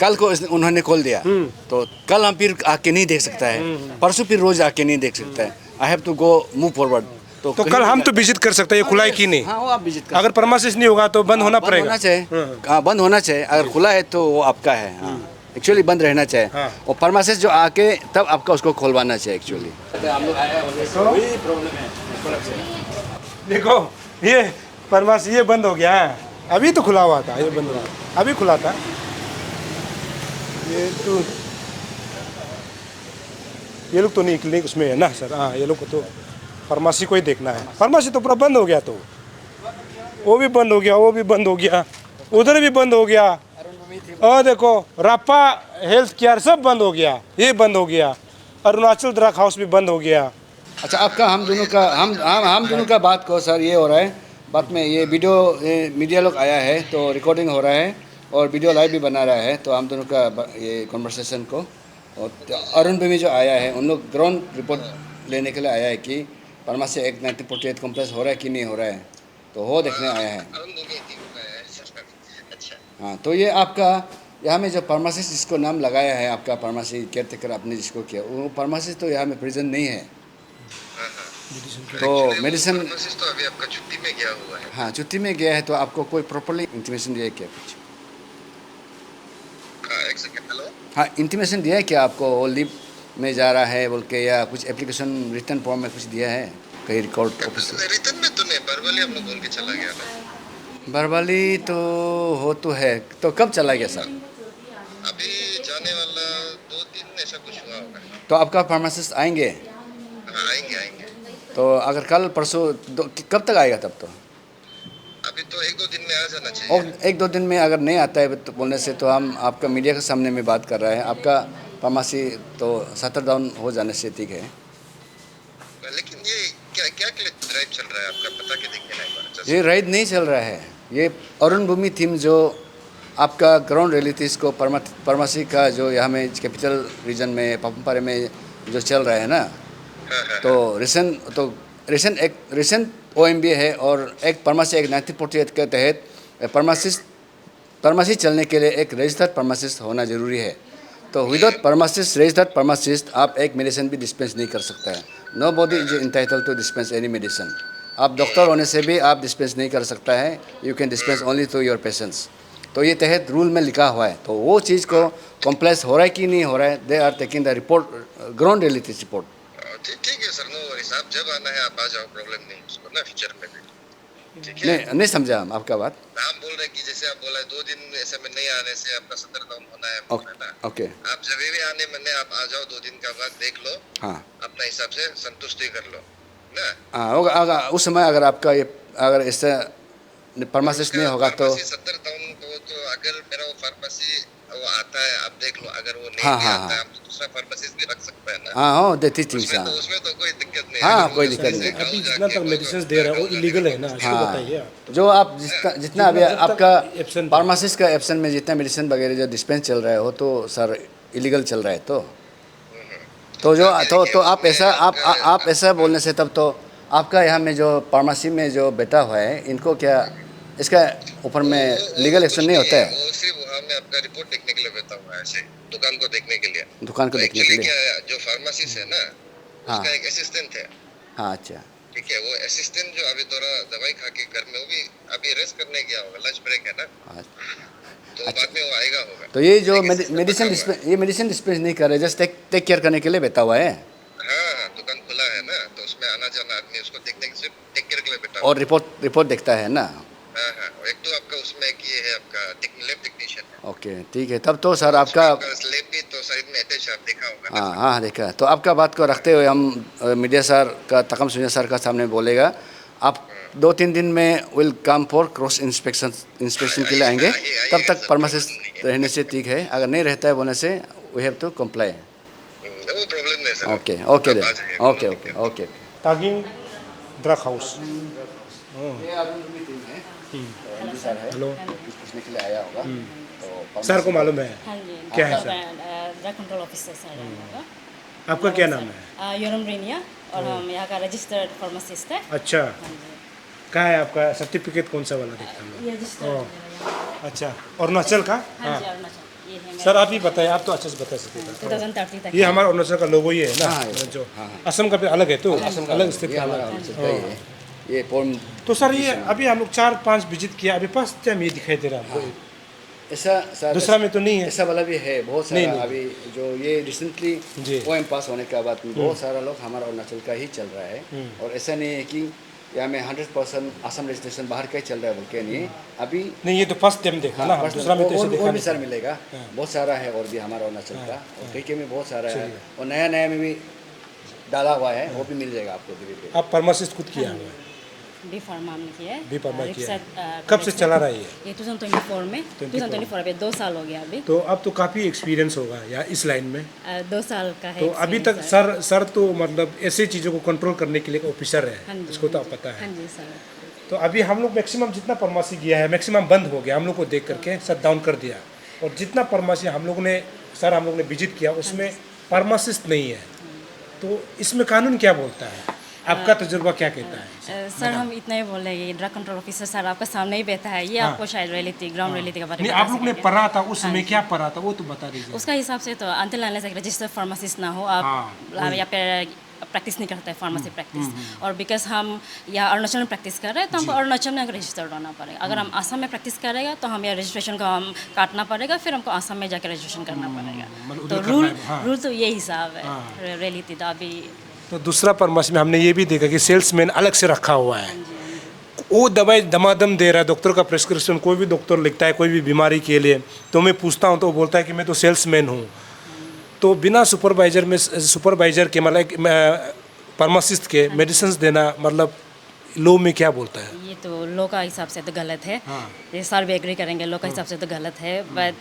कल को उन्होंने खोल दिया, तो कल हम फिर आके नहीं देख सकता है, परसों फिर रोज आके नहीं देख सकता है। I have to go move forward. तो कल हम तो विजिट कर सकते हैं, खुला है कि नहीं? हाँ वो आप विजिट कर, अगर फार्मासिस्ट नहीं होगा तो बंद होना पड़ेगा। होना चाहिए। हाँ बंद होना चाहिए, अगर खुला है तो वो आपका है। हाँ एक्चुअली बंद रहना चाहिए। हाँ। और फार्मासिस्ट जो आके तब आपका उसको खोलवाना चाहिए एक्चुअली। हम लोग आए वही प्रॉब्लम है। देखो ये फार्मेसी ये बंद हो गया है, अभी तो खुला हुआ था, ये बंद हुआ, अभी खुला था ये लोग तो नहीं क्लिनिक उसमें है ना सर? हाँ ये लोग को तो फार्मेसी को ही देखना है। फार्मेसी तो पूरा बंद हो गया, तो वो भी बंद हो गया, वो भी बंद हो गया, उधर भी बंद हो गया। और देखो रापा हेल्थ केयर सब बंद हो गया, ये बंद हो गया, अरुणाचल ड्रग हाउस भी बंद हो गया। अच्छा आपका हम दोनों का बात को सर ये हो रहा है, बात में ये वीडियो मीडिया लोग आया है तो रिकॉर्डिंग हो रहा है और वीडियो लाइव भी बना रहा है, तो हम दोनों का ये कन्वर्सेशन को और अरुण भूमि जो आया है उन लोग ग्राउंड रिपोर्ट लेने के लिए आया है कि फार्मेसी एक्ट 1948 कॉम्प्लेक्स हो रहा है कि नहीं हो रहा है, तो वो देखने आया है। अच्छा। हाँ, तो ये आपका यहाँ में जो फार्मासिस्ट जिसको नाम लगाया है आपका फार्मेसी केयर टेकर आपने जिसको किया, वो फार्मासिस्ट तो यहाँ में प्रेजेंट नहीं है। तो मेडिसिन फार्मासिस्ट तो अभी आपका छुट्टी में गया हुआ है। हाँ छुट्टी में गया है, तो आपको कोई प्रॉपरली इंटीमेशन दिया है क्या कुछ? एक सेकंड, हेलो। हाँ, इंटीमेशन दिया है क्या आपको, वो लीव में जा रहा है बोल के, या कुछ एप्लीकेशन रिटर्न फॉर्म में कुछ दिया है कहीं रिकॉर्ड ऑफिस? रिटर्न में तो नहीं, वर्बली हम लोग बोल के चला गया ना। बरवाली तो हो तो है, तो कब चला गया सर? अभी जाने वाला 2 दिन ऐसा कुछ हुआ होगा। तो आपका फार्मासिस्ट आएंगे? हाँ, आएंगे आएंगे। तो अगर कल परसों कब तक आएगा तब? तो अभी तो 1-2 दिन में आ जाना चाहिए। और 1-2 दिन में अगर नहीं आता है तो बोलने से, तो हम आपका मीडिया के सामने में बात कर रहे हैं, आपका फार्मेसी तो शटर डाउन हो जाने से ठीक है। लेकिन ये क्या क्या के लिए ड्राइव चल रहा है आपका, पता के देखिए ना एक बार। ये राइड नहीं चल रहा है, ये अरुण भूमि थीम जो आपका ग्राउंड रियलिटीज़ को फार्मेसी का जो यहाँ में कैपिटल रीजन में पापमपारे में जो चल रहा है ना, तो रिसेंट OMB है और एक फार्मेसी एक्ट 1948 के तहत फार्मेसी चलने के लिए एक रजिस्टर्ड फार्मासिस्ट होना ज़रूरी है। तो विदाउट फार्मासिस्ट, रजिस्टर्ड फार्मासिस्ट, आप एक मेडिसिन भी डिस्पेंस नहीं कर सकता है। Nobody is entitle to dispense any medicine. आप डॉक्टर होने से भी आप डिस्पेंस नहीं कर सकता है, you can dispense only to your patients. तो ये तहत रूल में लिखा हुआ है, तो वो चीज़ को कॉम्प्लेक्स हो रहा है कि नहीं हो रहा है, they are taking the report, ground reality report. ठीक है सर, नो वरीज, आप जब आना है आप आ जाओ, प्रॉब्लम नहीं उसको ना, फ्यूचर में भी। ठीक है, नहीं समझा हम आपका बात। हम बोल रहे हैं कि जैसे आप बोला 2 दिन ऐसे में नहीं आने से आपका सदर डाउन होना है, बोल रहे हैं ना। ओके, आप जब भी आने में आप आ जाओ, 2 दिन का वक्त देख लो, हाँ अपना हिसाब से संतुष्टि कर लो ना। हाँ होगा, उस समय अगर आपका ये अगर इससे फार्मासिस्ट नहीं होगा तो फार्मेसी सदर टाउन को, तो अगर मेरा वो फार्मेसी वो आता है, आप देख लो, अगर वो नहीं हाँ, भी हाँ, आता है, हम तो दूसरा फार्मेसिस्ट भी रख सकते हैं ना। हाँ हो देती थिंग्स। उसमें तो कोई दिक्कत नहीं हाँ, है। कोई दिक्कत नहीं। अभी जितना तक मेडिसिन दे रहा है वो इलीगल है ना, इसको बताइए आप। जो आप जितना अभी जब तक आपका absent फार्मासिस्ट का एब्सेंट में जितना मेडिसिन वगैरह जो डिस्पेंस चल रहा है, वो तो सर इलीगल चल रहा है। तो जो तो आप ऐसा बोलने से, तब तो आपका यहाँ में जो फार्मेसी में जो बैठा हुआ है, इनको क्या इसका ऊपर में लीगल एक्शन नहीं होता है? वो सिर्फ वहाँ में आपका रिपोर्ट देखने के लिए बैठा हुआ है, ऐसे दुकान को देखने के लिए। दुकान को तो देखने के एक्चुअली लिए। क्या, जो फार्मेसिस्ट है ना, हाँ। उसका एक असिस्टेंट है। हाँ अच्छा, ठीक है, वो असिस्टेंट जो अभी थोड़ा दवाई खा के घर में, वो भी अभी रेस्ट करने गया होगा, लंच ब्रेक है ना, हाँ। तो बाद में वो आएगा होगा। तो ये जो लेकिन मेडिसिन डिस्पेंस नहीं कर रहे, जस्ट टेक केयर करने के लिए बैठा हुआ है। हाँ, दुकान खुला है ना, तो उसमें आना जाना आदमी उसको देखने के सिर्फ टेक केयर के लिए बैठा और रिपोर्ट देखता है ना। हाँ हाँ, एक तो आपका उसमें एक ये है आपका लैब टेक्नीशियन है। ओके ठीक है, तब तो सर आपका लैब भी तो साइड में अटैच आप देखा होगा ना। हाँ हाँ देखा। तो आपका बात को रखते हुए हम मीडिया सर का, तकम सुनिया सर का सामने बोलेगा, आप 2-3 दिन में will come for cross inspection के लिए आएंगे। तब तक फार्मासिस्ट रहने से ठीक है, अगर नहीं रहता है बोलने से वी हैव टू कंप्लाई। वो प्रॉब्लम नहीं सर। ओके आप आ देन, जाइए, ओके। तागिंग ड्रग हाउस। हेलो, पूछने के लिए आया होगा, तो सर को मालूम है हाँ जी, क्या है sir? Drug control officer sir. आपका क्या नाम है? योरम रेनिया, और हम यहाँ का रजिस्टर्ड फार्मासिस्ट है। अच्छा, हाँ जी, कहाँ है आपका सर्टिफिकेट, कौन सा वाला देखता हूँ? ये रजिस्टर्ड। अच्छा, अरुणाचल का? हाँ जी, अरुणाचल। ये है सर आप ही बताइए, आप तो अच्छे से बता सकते हैं। 2030 तक। ये हमारा अरुणाचल का लोगो ही है ना, हाँ, जो असम का भी अलग है, तो अलग स्थिति ये हमारा अलग। अरुणाचल का ही है। ये फॉर्म तो सर ये अभी हम लोग 4-5 विजिट किया, अभी फर्स्ट टाइम ये दिखाई दे रहा है हमको। ऐसा सर, दूसरा में तो नहीं है? ऐसा वाला भी है बहुत सारा। नहीं। अभी जो ये रिसेंटली जी। OM पास होने के बाद में बहुत सारा लोग हमारा अरुणाचल का ही चल रहा है। और ऐसा नहीं है कि यहाँ में 100% असम रजिस्ट्रेशन बाहर का ही चल रहा है बोल के नहीं, अभी नहीं, ये तो फर्स्ट टाइम देखा ना, first दूसरा में तो ऐसे और देखा भी नहीं। सर मिलेगा, बहुत सारा है और भी हमारा अरुणाचल का, और कई में बहुत सारा है, और नया में भी डाला हुआ है, वो भी मिल जाएगा आपको धीरे धीरे। आप फार्मासिस्ट खुद किया हुआ है? बी फार्मा में किया है। बी फार्मा किया है। रिक्शा, कब से चला रहा है ये? ये 2024 में, 2024 अभी 2 साल हो गया अभी। तो अब तो काफ़ी एक्सपीरियंस होगा या इस लाइन में? 2 साल का है। तो अभी तक experience सर तो मतलब ऐसी चीज़ों को कंट्रोल करने के लिए ऑफिसर हाँ है, जी, इसको तो आप पता हाँ है। जी सर। तो अभी हम लोग मैक्सिमम जितना फार्मेसी गया है, मैक्सिमम बंद हो गया, हम लोग को देख करके शट डाउन कर दिया। और जितना फार्मेसी हम लोग ने विजिट किया, उसमें फार्मासिस्ट नहीं है, तो इसमें कानून क्या बोलता है? आपका तजुर्बा क्या कहता है? सर हम इतना ही बोल रहे हैं, ड्रग कंट्रोल ऑफिसर सर आपका सामने ही बैठा है, ये आपको शायद रियलिटी ग्राउंड रियलिटी के बारे में नहीं, आप लोग ने पढ़ा था, उसमें क्या पढ़ा था वो तो बता दीजिए। उसका हिसाब से तो अंटिल अनलेस एक रजिस्टर्ड फार्मासिस्ट ना हो आप यहाँ पे प्रैक्टिस नहीं करते फार्मेसी प्रैक्टिस। और बिकॉज हम यहाँ अरुणाचल में प्रैक्टिस कर रहे हैं तो हमको अरुणाचल में रजिस्टर्ड होना पड़ेगा। अगर हम आसाम में प्रैक्टिस करेगा तो हम यहाँ रजिस्ट्रेशन को हम काटना पड़ेगा, फिर हमको आसाम में जाकर रजिस्ट्रेशन करना पड़ेगा। तो रूल तो ये हिसाब है रियलिटी। तो अभी तो दूसरा फार्मेसी में हमने ये भी देखा कि सेल्समैन अलग से रखा हुआ है, वो दवाई दमादम दे रहा है, डॉक्टर का प्रेस्क्रिप्शन कोई भी डॉक्टर लिखता है कोई भी बीमारी के लिए, तो मैं पूछता हूँ तो वो बोलता है कि मैं तो सेल्समैन हूँ। तो बिना सुपरवाइजर के मतलब फार्मासिस्ट के मेडिसिन देना मतलब लॉ में क्या बोलता है? ये तो लॉ का हिसाब से तो गलत है। ये सर भी एग्री करेंगे, लॉ का हिसाब से तो गलत है। बट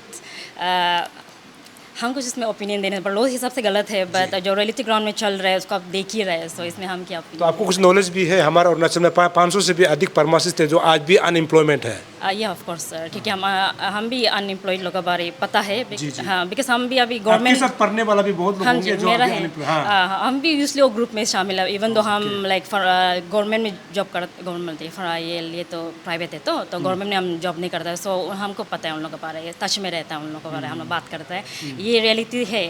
हम कुछ इसमें ओपिनियन देने पर लॉ हिसाब से गलत है, बट जो रियलिटी ग्राउंड में चल रहा है उसको आप देख ही रहे हैं, तो इसमें हम क्या तो आपको कुछ नॉलेज भी है? हमारा अरुणाचल में 500 से भी अधिक फार्मासिस्ट है जो आज भी अनएम्प्लॉयमेंट है। ये ऑफ कोर्स सर, ठीक है। हम भी अनएम्प्लॉयड लोगों के बारे पता है। हाँ, बिकॉज हम भी अभी गवर्नमेंट साथ पढ़ने वाला भी बहुत लोग होंगे जो मेरा अभी है। unemployed। हम भी यूजली वो ग्रुप में शामिल है, इवन दो हम लाइक गवर्नमेंट में जॉब करते, गवर्नमेंट ये तो प्राइवेट है, तो गवर्नमेंट में हम जॉब नहीं करते, सो हमको पता है उन लोगों के बारे में, टच में रहता है उन लोगों के बारे में, हम लोग बात करते हैं, ये रियलिटी है।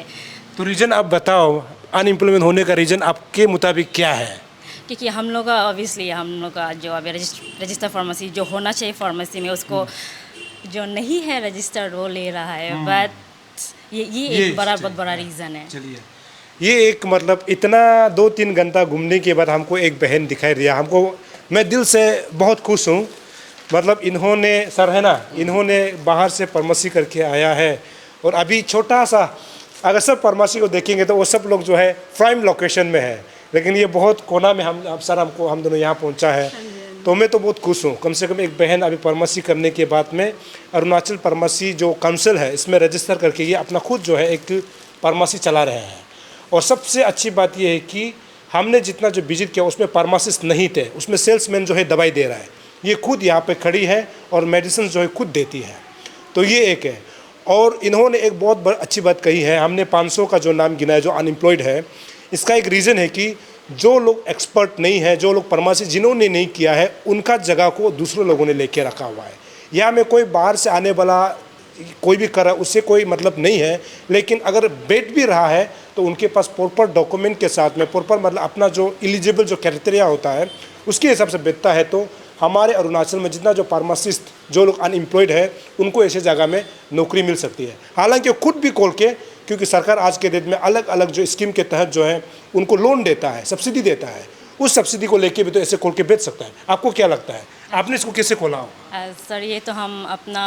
तो रीजन आप बताओ, अनएम्प्लॉयमेंट होने का रीजन आपके मुताबिक क्या है? क्योंकि हम लोग का ऑब्वियसली हम लोग का जो अभी रजिस्टर फार्मेसी जो होना चाहिए फार्मेसी में, उसको जो नहीं है रजिस्टर्ड वो ले रहा है। बट ये एक बहुत बड़ा रीज़न है। चलिए, ये एक मतलब इतना 2-3 घंटा घूमने के बाद हमको एक बहन दिखाई दिया, हमको मैं दिल से बहुत खुश हूँ। मतलब इन्होंने सर है ना, इन्होंने बाहर से फार्मेसी करके आया है, और अभी छोटा सा अगर सब फार्मेसी को देखेंगे तो वो सब लोग जो है प्राइम लोकेशन में है, लेकिन ये बहुत कोना में हम दोनों यहाँ पहुँचा है। तो मैं तो बहुत खुश हूँ, कम से कम एक बहन अभी फार्मेसी करने के बाद में अरुणाचल फार्मेसी जो काउंसिल है इसमें रजिस्टर करके ये अपना खुद जो है एक फार्मेसी चला रहे हैं। और सबसे अच्छी बात ये है कि हमने जितना जो विजिट किया उसमें फार्मासिस्ट नहीं थे, उसमें सेल्समैन जो है दवाई दे रहा है, ये खुद यहाँ पे खड़ी है और मेडिसिन जो है खुद देती है। तो ये एक है। और इन्होंने एक बहुत अच्छी बात कही है, हमने 500 का जो नाम गिना है जो अनएम्प्लॉयड है, इसका एक रीज़न है कि जो लोग एक्सपर्ट नहीं है, जो लोग फार्मेसी जिन्होंने नहीं किया है, उनका जगह को दूसरे लोगों ने लेके रखा हुआ है। यहाँ में कोई बाहर से आने वाला कोई भी कर रहा है उससे कोई मतलब नहीं है, लेकिन अगर बैठ भी रहा है तो उनके पास प्रॉपर डॉक्यूमेंट के साथ में प्रॉपर मतलब अपना जो एलिजिबल जो क्राइटेरिया होता है उसके हिसाब से बैठता है। तो हमारे अरुणाचल में जितना जो फार्मासिस्ट जो लोग अनएम्प्लॉयड है उनको ऐसे जगह में नौकरी मिल सकती है। हालांकि खुद भी खोल के, क्योंकि सरकार आज के डेट में अलग अलग जो स्कीम के तहत जो है उनको लोन देता है, सब्सिडी देता है, उस सब्सिडी को लेके भी तो ऐसे खोल के बेच सकता है। आपको क्या लगता है, आपने इसको कैसे खोला हो? सर ये तो हम अपना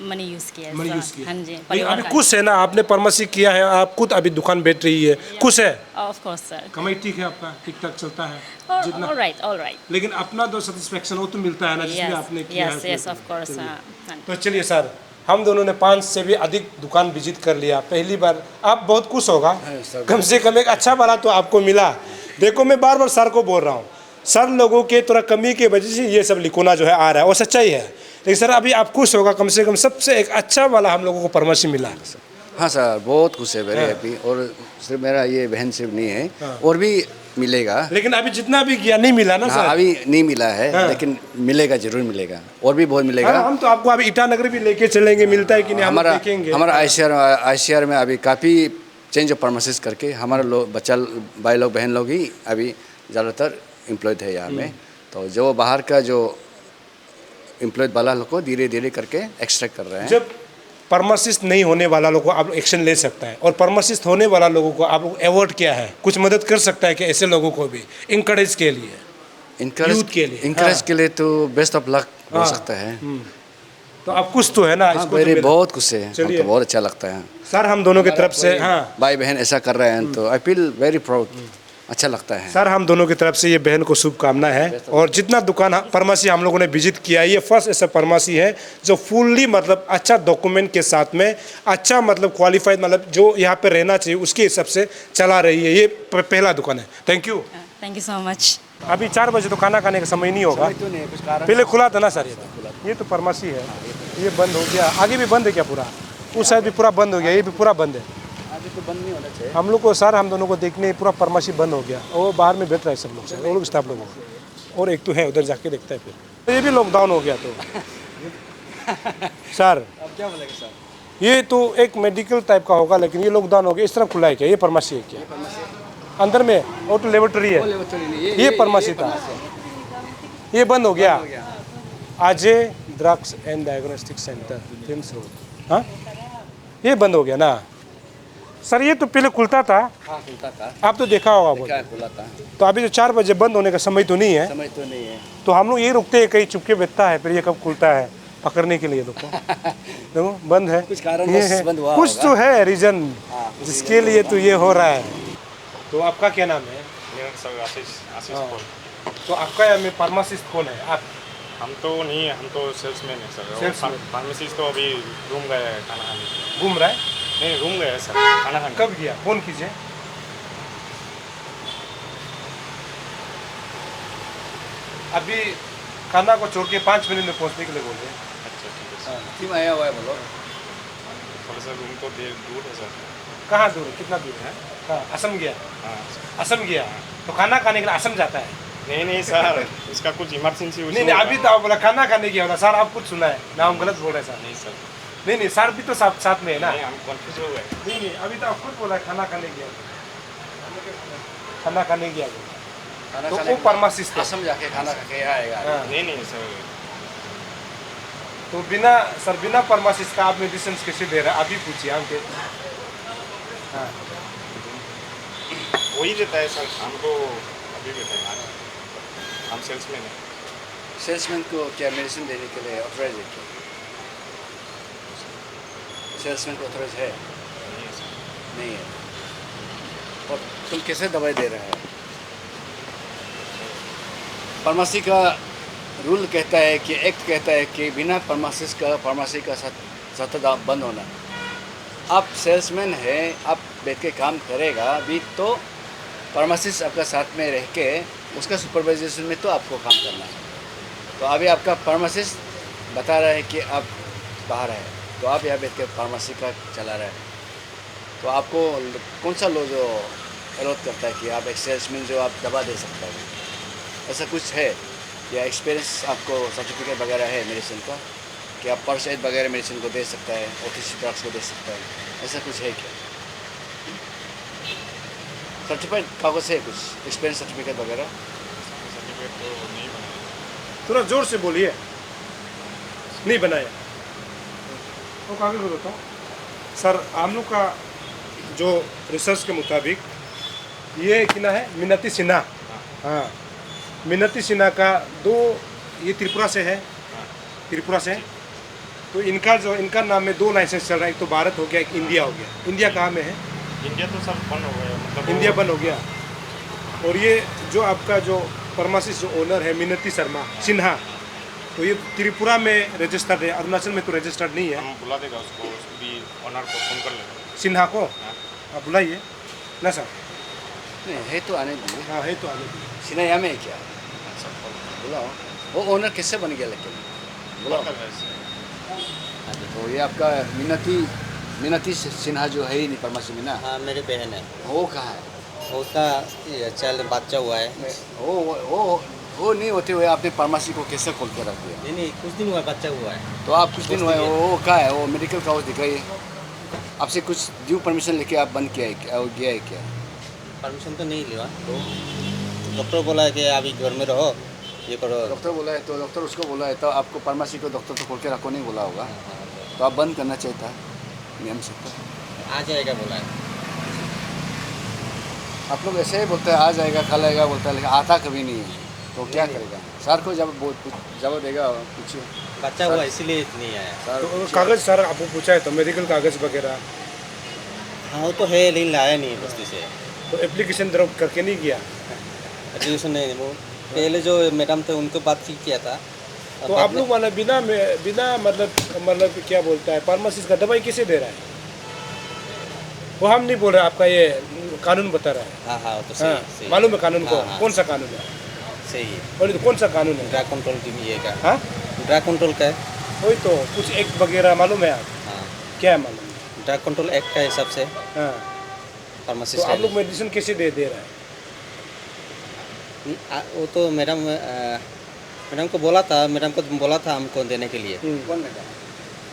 मनी यूज़ किया है। मनी यूज़ किया। हाँ जी, अभी खुश है ना, आपने फार्मेसी किया है, आप खुद अभी दुकान बैठ रही है, खुश है? Of course sir. कमाई ठीक है आपका, ठीक ठाक चलता है जितना? All right. लेकिन अपना जो सेटिस्फेक्शन वो तो मिलता है ना जिसमें आपने किया है। Yes of course. तो चलिए सर, हम दोनों ने 5 से भी अधिक दुकान विजिट कर लिया, पहली बार आप बहुत खुश होगा, कम से कम एक अच्छा वाला तो आपको मिला। देखो मैं बार बार सर को बोल रहा हूँ, सर लोगों के थोड़ा कमी की वजह से ये सब लिखोना जो है आ रहा है, वो सच्चाई है। लेकिन सर अभी आप खुश होगा, कम से कम सबसे एक अच्छा वाला हम लोगों को फार्मेसी मिला। हाँ सर, बहुत खुश है, वेरी हैप्पी। और सिर्फ मेरा ये बहन सिर्फ नहीं है, और भी मिलेगा। लेकिन अभी जितना भी किया नहीं मिला ना सर? अभी नहीं मिला है, लेकिन मिलेगा, जरूर मिलेगा, और भी बहुत मिलेगा। हम तो आपको अभी ईटानगर भी लेके चलेंगे, मिलता है कि नहीं हम देखेंगे। हमारा ICR में अभी काफ़ी चेंज ऑफ फार्मेसिस्ट करके हमारा लोग बच्चा भाई लोग बहन लोग ही अभी ज़्यादातर एम्प्लॉयड है यहाँ में। तो जो बाहर का जो एम्प्लॉयड वाला लोग को धीरे धीरे करके एक्सट्रैक्ट कर रहे हैं। जब फार्मासिस्ट नहीं होने वाला लोगों को आप एक्शन ले सकता है, और फार्मासिस्ट होने वाला लोगों को आप अवार्ड क्या है, कुछ मदद कर सकता है कि ऐसे लोगों को भी इंकरेज के लिए, इंकरेज के लिए तो बेस्ट ऑफ लक हो सकता है। तो आप कुछ तो है ना इसको? मेरे बहुत खुश है, हमको बहुत अच्छा लगता है सर, हम दोनों की तरफ से भाई बहन ऐसा कर रहे हैं तो आई फील वेरी प्राउड, अच्छा लगता है सर। हम दोनों की तरफ से ये बहन को शुभकामना है। और जितना दुकान फार्मेसी हम लोगों ने विजिट किया, ये फर्स्ट ऐसा फार्मेसी है जो फुल्ली मतलब अच्छा डॉक्यूमेंट के साथ में, अच्छा मतलब क्वालिफाइड मतलब जो यहाँ पे रहना चाहिए उसके हिसाब से चला रही है। ये पहला दुकान है। Thank you so much. अभी 4 बजे तो खाना खाने का समय नहीं होगा, पहले खुला था ना सर? ये तो फार्मेसी है, ये बंद हो गया, आगे भी बंद है क्या पूरा? उस साइड भी पूरा बंद हो गया, ये भी पूरा बंद है। अभी तो बंद नहीं होना चाहिए। हम लोग को सर, हम दोनों को देखने पूरा फार्मेसी बंद हो गया, वो बाहर में बैठ रहा है सब लोग, सर वो लोग स्टाफ लोग, और एक तो है उधर जाके देखता है फिर, तो ये भी लॉकडाउन हो गया तो सर अब क्या बोलेंगे सर? ये तो एक मेडिकल टाइप का होगा, लेकिन ये लॉकडाउन हो गया। इस तरह खुला है क्या? ये फार्मेसी है क्या? अंदर में और तो लेबोरेटरी है, ये फार्मेसी था, ये बंद हो गया। Ajay drugs and diagnostic centre films road, हाँ ये बंद हो गया ना सर? ये तो पहले खुलता था, हाँ खुलता था, आप तो देखा होगा वो, क्या खुला था, तो अभी तो 4 बजे बंद होने का समय तो नहीं है, समझ तो नहीं है। तो हम लोग ये रुकते हैं, कहीं चुपके बैठता है, फिर ये कब खुलता है पकड़ने के लिए लोग को। देखो बंद है, कुछ कारण ये बस है, बंद हुआ कुछ होगा। तो है रीजन हाँ, जिसके लिए तो ये हो रहा है। तो आपका क्या नाम है? मेरा सर आशीष हाँ। पॉल। तो आपका यहाँ में फार्मासिस्ट कौन है? आप? हम तो नहीं है, हम तो सेल्समैन है सर। सेल्समैन। फार्मेसिस्ट तो अभी रूम गया है खाना खाने। घूम रहा है? नहीं, रूम गया है सर खाना खाने। कब गया? फोन कीजिए। अभी खाना को छोड़ के 5 मिनट में पहुंचने के लिए बोल रहे हैं। अच्छा ठीक है सर। टीम आया हुआ है बोलो। थोड़ा सा रूम तो दूर है सर। कहाँ दूर है? कितना दूर है? कहाँ? असम गया? हाँ। असम गया तो खाना खाने के लिए असम जाता है? नहीं नहीं सर, उसका कुछ इमरजेंसी नहीं नहीं, अभी तो आप बोला खाना खाने गया होना सर, आप कुछ सुना है ना, हम गलत बोल रहे हैं सर? नहीं सर, नहीं नहीं सर भी तो साथ साथ में है ना। नहीं हम कंफ्यूज हो गए। नहीं नहीं, अभी तो आप खुद बोला खाना खाने गया, खाना खाने गया बोला। खाना तो खाने वो के बाद फार्मासिस्ट है। असम जाके खाना खा के आएगा। हाँ। नहीं नहीं सर, तो बिना फार्मासिस्ट का आप मेडिसिन कैसे दे रहे हैं? अभी पूछिए हमके। हाँ वही देता है सर हमको, अभी देता है। हम सेल्समैन है। सेल्समैन को क्या मेडिसिन देने के लिए ऑथराइज है क्या? सेल्समैन को ऑथराइज है? नहीं है सर। नहीं है। और तुम कैसे दवाई दे रहे हो? फार्मेसी का रूल कहता है कि एक्ट कहता है कि बिना फार्मासिस्ट का फार्मेसी का सतत बंद होना। आप सेल्समैन है, आप बैठ के काम करेगा भी तो फार्मासिस्ट आपका साथ में रह के उसका सुपरवाइजेशन में तो आपको काम करना है। तो अभी आपका फार्मासिस्ट बता रहा है कि आप बाहर है, तो आप यहाँ बैठ के फार्मेसी का चला रहा है, तो आपको कौन सा लो जो अलॉट करता है कि आप एक सेल्समैन जो आप दवा दे सकता है? ऐसा कुछ है या एक्सपीरियंस आपको सर्टिफिकेट वगैरह है मेडिसिन का कि आप फर्स्ट एड वगैरह मेडिसिन को दे सकता है, OTC ड्रग्स को दे सकता है, ऐसा कुछ है क्या? सर्टिफाइड कागज है कुछ एक्सपीरियंस सर्टिफिकेट वगैरह? सर्टिफिकेट तो नहीं बनाया। थोड़ा जोर से बोलिए। नहीं बनाया तो कागज बताता हूँ सर। हम लोग का जो रिसर्च के मुताबिक ये किना है मिनती सिन्हा। हाँ मिनती सिन्हा का 2, ये त्रिपुरा से है, त्रिपुरा से। तो इनका नाम में 2 लाइसेंस चल रहा है, एक तो भारत हो गया, एक इंडिया हो गया। इंडिया कहाँ में है? इंडिया तो सब बंद हो गया, मतलब इंडिया बंद हो गया। और ये जो आपका जो फार्मासिस्ट जो ओनर है मिनती शर्मा सिन्हा, तो ये त्रिपुरा में रजिस्टर्ड है, अरुणाचल में तो रजिस्टर्ड नहीं है। हम बुला देगा उसको भी, ऑनर को फोन कर लेगा। सिन्हा को आप बुलाइए ना सर। नहीं है तो आने दीजिए। हाँ है तो आने दीजिए। सिन्हा में है क्या? बुलाओ। वो ओनर किससे बन गया लेकिन? बुलाओ। तो ये आपका मिनती सिन्हा जो है ही नहीं फार्मेसी में ना? हाँ मेरी बहन है, वो कहाँ है? उसका चाइल्ड बच्चा हुआ है। वो नहीं होते हुए आपने फार्मेसी को कैसे खोल के रख दिया? नहीं कुछ दिन हुआ, बच्चा हुआ है। तो आप कुछ दिन हुए, वो कहाँ है? वो मेडिकल कागज दिखाइए। आपसे कुछ ड्यू परमिशन लेके आप बंद किया है क्या? वो गया है क्या? परमिशन तो नहीं लिया, तो डॉक्टर बोला है कि अभी घर में रहो, ये करो। डॉक्टर बोला है तो डॉक्टर उसको बोला है, तो आपको फार्मेसी को डॉक्टर तो खोल के रखो नहीं बोला होगा, तो आप बंद करना चाहिए था नियम से। तो आ जाएगा बोला है। आप लोग ऐसे ही बोलते हैं आ जाएगा कल आएगा बोलता है, लेकिन आता कभी नहीं है, तो क्या करेगा? सर को जब जवाब देगा पूछिए। बच्चा हुआ इसीलिए नहीं आया। सर तो पूछिए। कागज सर आपको पूछा है तो मेडिकल कागज वगैरह हाँ वो तो है, लेकिन लाया नहीं बस्ती से। तो एप्लीकेशन ड्रॉप करके नहीं किया? एप्लीकेशन नहीं, वो पहले जो मैडम थे उनको बातचीत किया था। तो आप लोग वाला बिना मतलब क्या बोलता है फार्मासिस्ट का दवाई किसे दे रहा है? वो हम नहीं बोल रहे, आपका ये कानून बता रहा है। हाँ वो तो हाँ सही मालूम है कानून को? हाँ। कौन सा कानून है? सही है। बोलिए तो कौन सा कानून है? ड्रग कंट्रोल की ये का, हाँ ड्रग कंट्रोल का है। वही तो कुछ एक्ट वगैरह मालूम है आप? हाँ क्या है मालूम? ड्रग कंट्रोल एक्ट का हिसाब से हाँ फार्मासी तो आप लोग मेडिसिन कैसे दे रहे हैं? वो तो मैडम को बोला था हमको देने के लिए। कौन मैडम?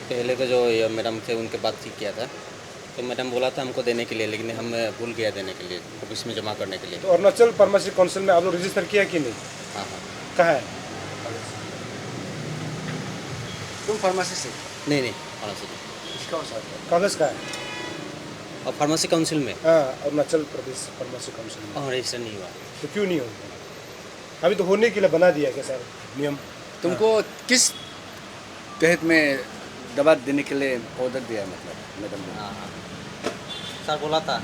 पहले को जो ये मैडम थे उनके बातचीत किया था, तो मैडम बोला था हमको देने के लिए, लेकिन हम भूल गया देने के लिए, ऑफिस में जमा करने के लिए। तो अरुणाचल फार्मेसी काउंसिल में आप लोग रजिस्टर किया कि नहीं? हाँ हाँ। कहाँ है? तुम फार्मेसी से? नहीं फार्मेसी में। कागज़ का है? और फार्मेसी काउंसिल में हाँ, अरुणाचल प्रदेश फार्मेसी काउंसिल में। रजिस्टर नहीं हुआ। तो क्यों नहीं होगा? अभी तो होने के लिए बना दिया क्या सर नियम? तुमको किस तहत में दवा देने के लिए ऑर्डर दिया, मतलब मैडम ने? हाँ सर बोला था,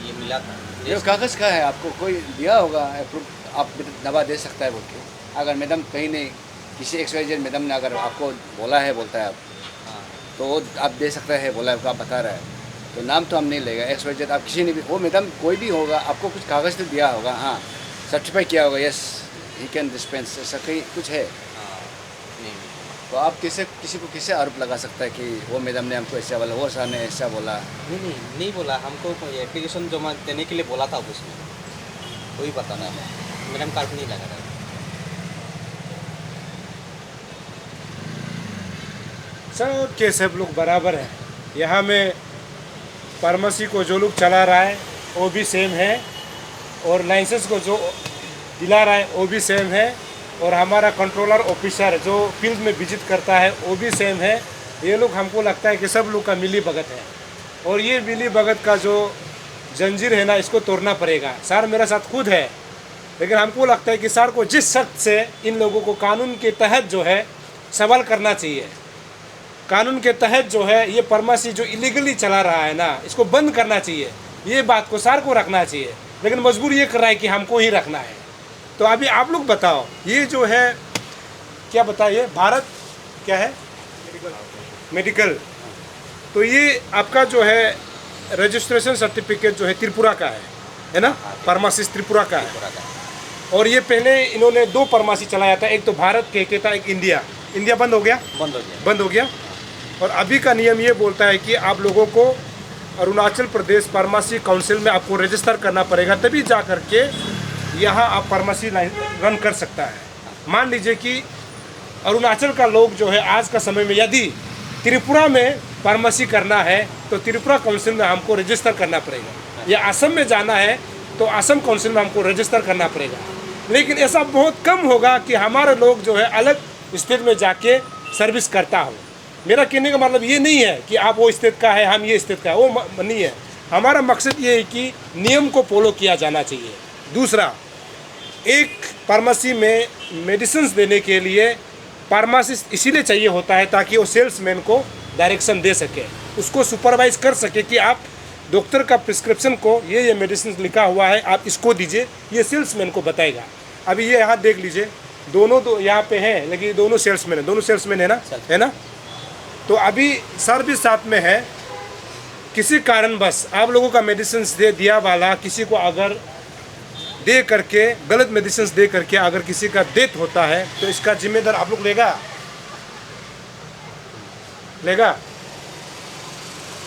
ये मिला था। ये कागज़ का है, आपको कोई दिया होगा अप्रूव, आप दवा दे सकता है बोल के। अगर मैडम कहीं ने किसी XYZ मैडम ने अगर आपको बोलता है आप, हाँ तो आप दे सकता है बोला है, आप बता रहा है, तो नाम तो हम नहीं लेगा। XYZ आप किसी ने भी, वो मैडम कोई भी होगा, आपको कुछ कागज़ तो दिया होगा, हाँ सर्टिफाई किया होगा, यस ही कैन डिस्पेंस, ऐसा कहीं कुछ है। नहीं तो आप कैसे किसी को कैसे आरोप लगा सकता है कि वो मैडम ने हमको ऐसा बोला, वो सर ने ऐसा बोला? नहीं बोला हमको, एप्लीकेशन जमा देने के लिए बोला था उसमें, वही पता ना, मैडम कार्ड नहीं लगा था। सब के सब लोग बराबर हैं यहाँ में। फार्मेसी को जो लोग चला रहा है वो भी सेम है, और लाइसेंस को जो दिला रहा है वो भी सेम है, और हमारा कंट्रोलर ऑफिसर जो फील्ड में विजिट करता है वो भी सेम है। ये लोग, हमको लगता है कि सब लोग का मिली भगत है, और ये मिली भगत का जो जंजीर है ना, इसको तोड़ना पड़ेगा। सर मेरे साथ खुद है, लेकिन हमको लगता है कि सर को जिस शर्त से इन लोगों को कानून के तहत जो है सवाल करना चाहिए, कानून के तहत जो है ये फार्मेसी जो इलीगली चला रहा है ना, इसको बंद करना चाहिए। ये बात को सर को रखना चाहिए, लेकिन मजबूर ये कर रहा है कि हमको ही रखना है। तो अभी आप लोग बताओ, ये जो है क्या बताइए, भारत क्या है? मेडिकल। तो ये आपका जो है रजिस्ट्रेशन सर्टिफिकेट जो है त्रिपुरा का है ना? फार्मासिस्ट त्रिपुरा का है। और ये पहले इन्होंने 2 फार्मेसी चलाया था, एक तो भारत के था, एक इंडिया बंद हो गया। बंद हो गया। और अभी का नियम ये बोलता है कि आप लोगों को अरुणाचल प्रदेश फार्मेसी काउंसिल में आपको रजिस्टर करना पड़ेगा, तभी जा कर के यहाँ आप फार्मेसी रन कर सकता है। मान लीजिए कि अरुणाचल का लोग जो है आज का समय में यदि त्रिपुरा में फार्मेसी करना है तो त्रिपुरा काउंसिल में हमको रजिस्टर करना पड़ेगा, या असम में जाना है तो असम काउंसिल में हमको रजिस्टर करना पड़ेगा। लेकिन ऐसा बहुत कम होगा कि हमारे लोग जो है अलग स्टेट में जाके सर्विस करता हो। मेरा कहने का मतलब ये नहीं है कि आप वो स्टेट का है, हम ये स्टेट का है, वो नहीं है। हमारा मकसद ये है कि नियम को फॉलो किया जाना चाहिए। दूसरा, एक फार्मेसी में मेडिसिन देने के लिए फार्मासिस्ट इसीलिए चाहिए होता है ताकि वो सेल्समैन को डायरेक्शन दे सके, उसको सुपरवाइज कर सके कि आप डॉक्टर का प्रिस्क्रिप्शन को ये मेडिसिन लिखा हुआ है, आप इसको दीजिए, ये सेल्समैन को बताएगा। अभी ये यहाँ देख लीजिए, दोनों तो यहाँ पे हैं, लेकिन दोनों सेल्समैन है ना, है ना? तो अभी सर भी साथ में है। किसी कारणवश आप लोगों का मेडिसिन दे दिया वाला किसी को अगर दे करके, गलत मेडिसिन दे करके अगर किसी का डेथ होता है तो इसका जिम्मेदार आप लोग लेगा?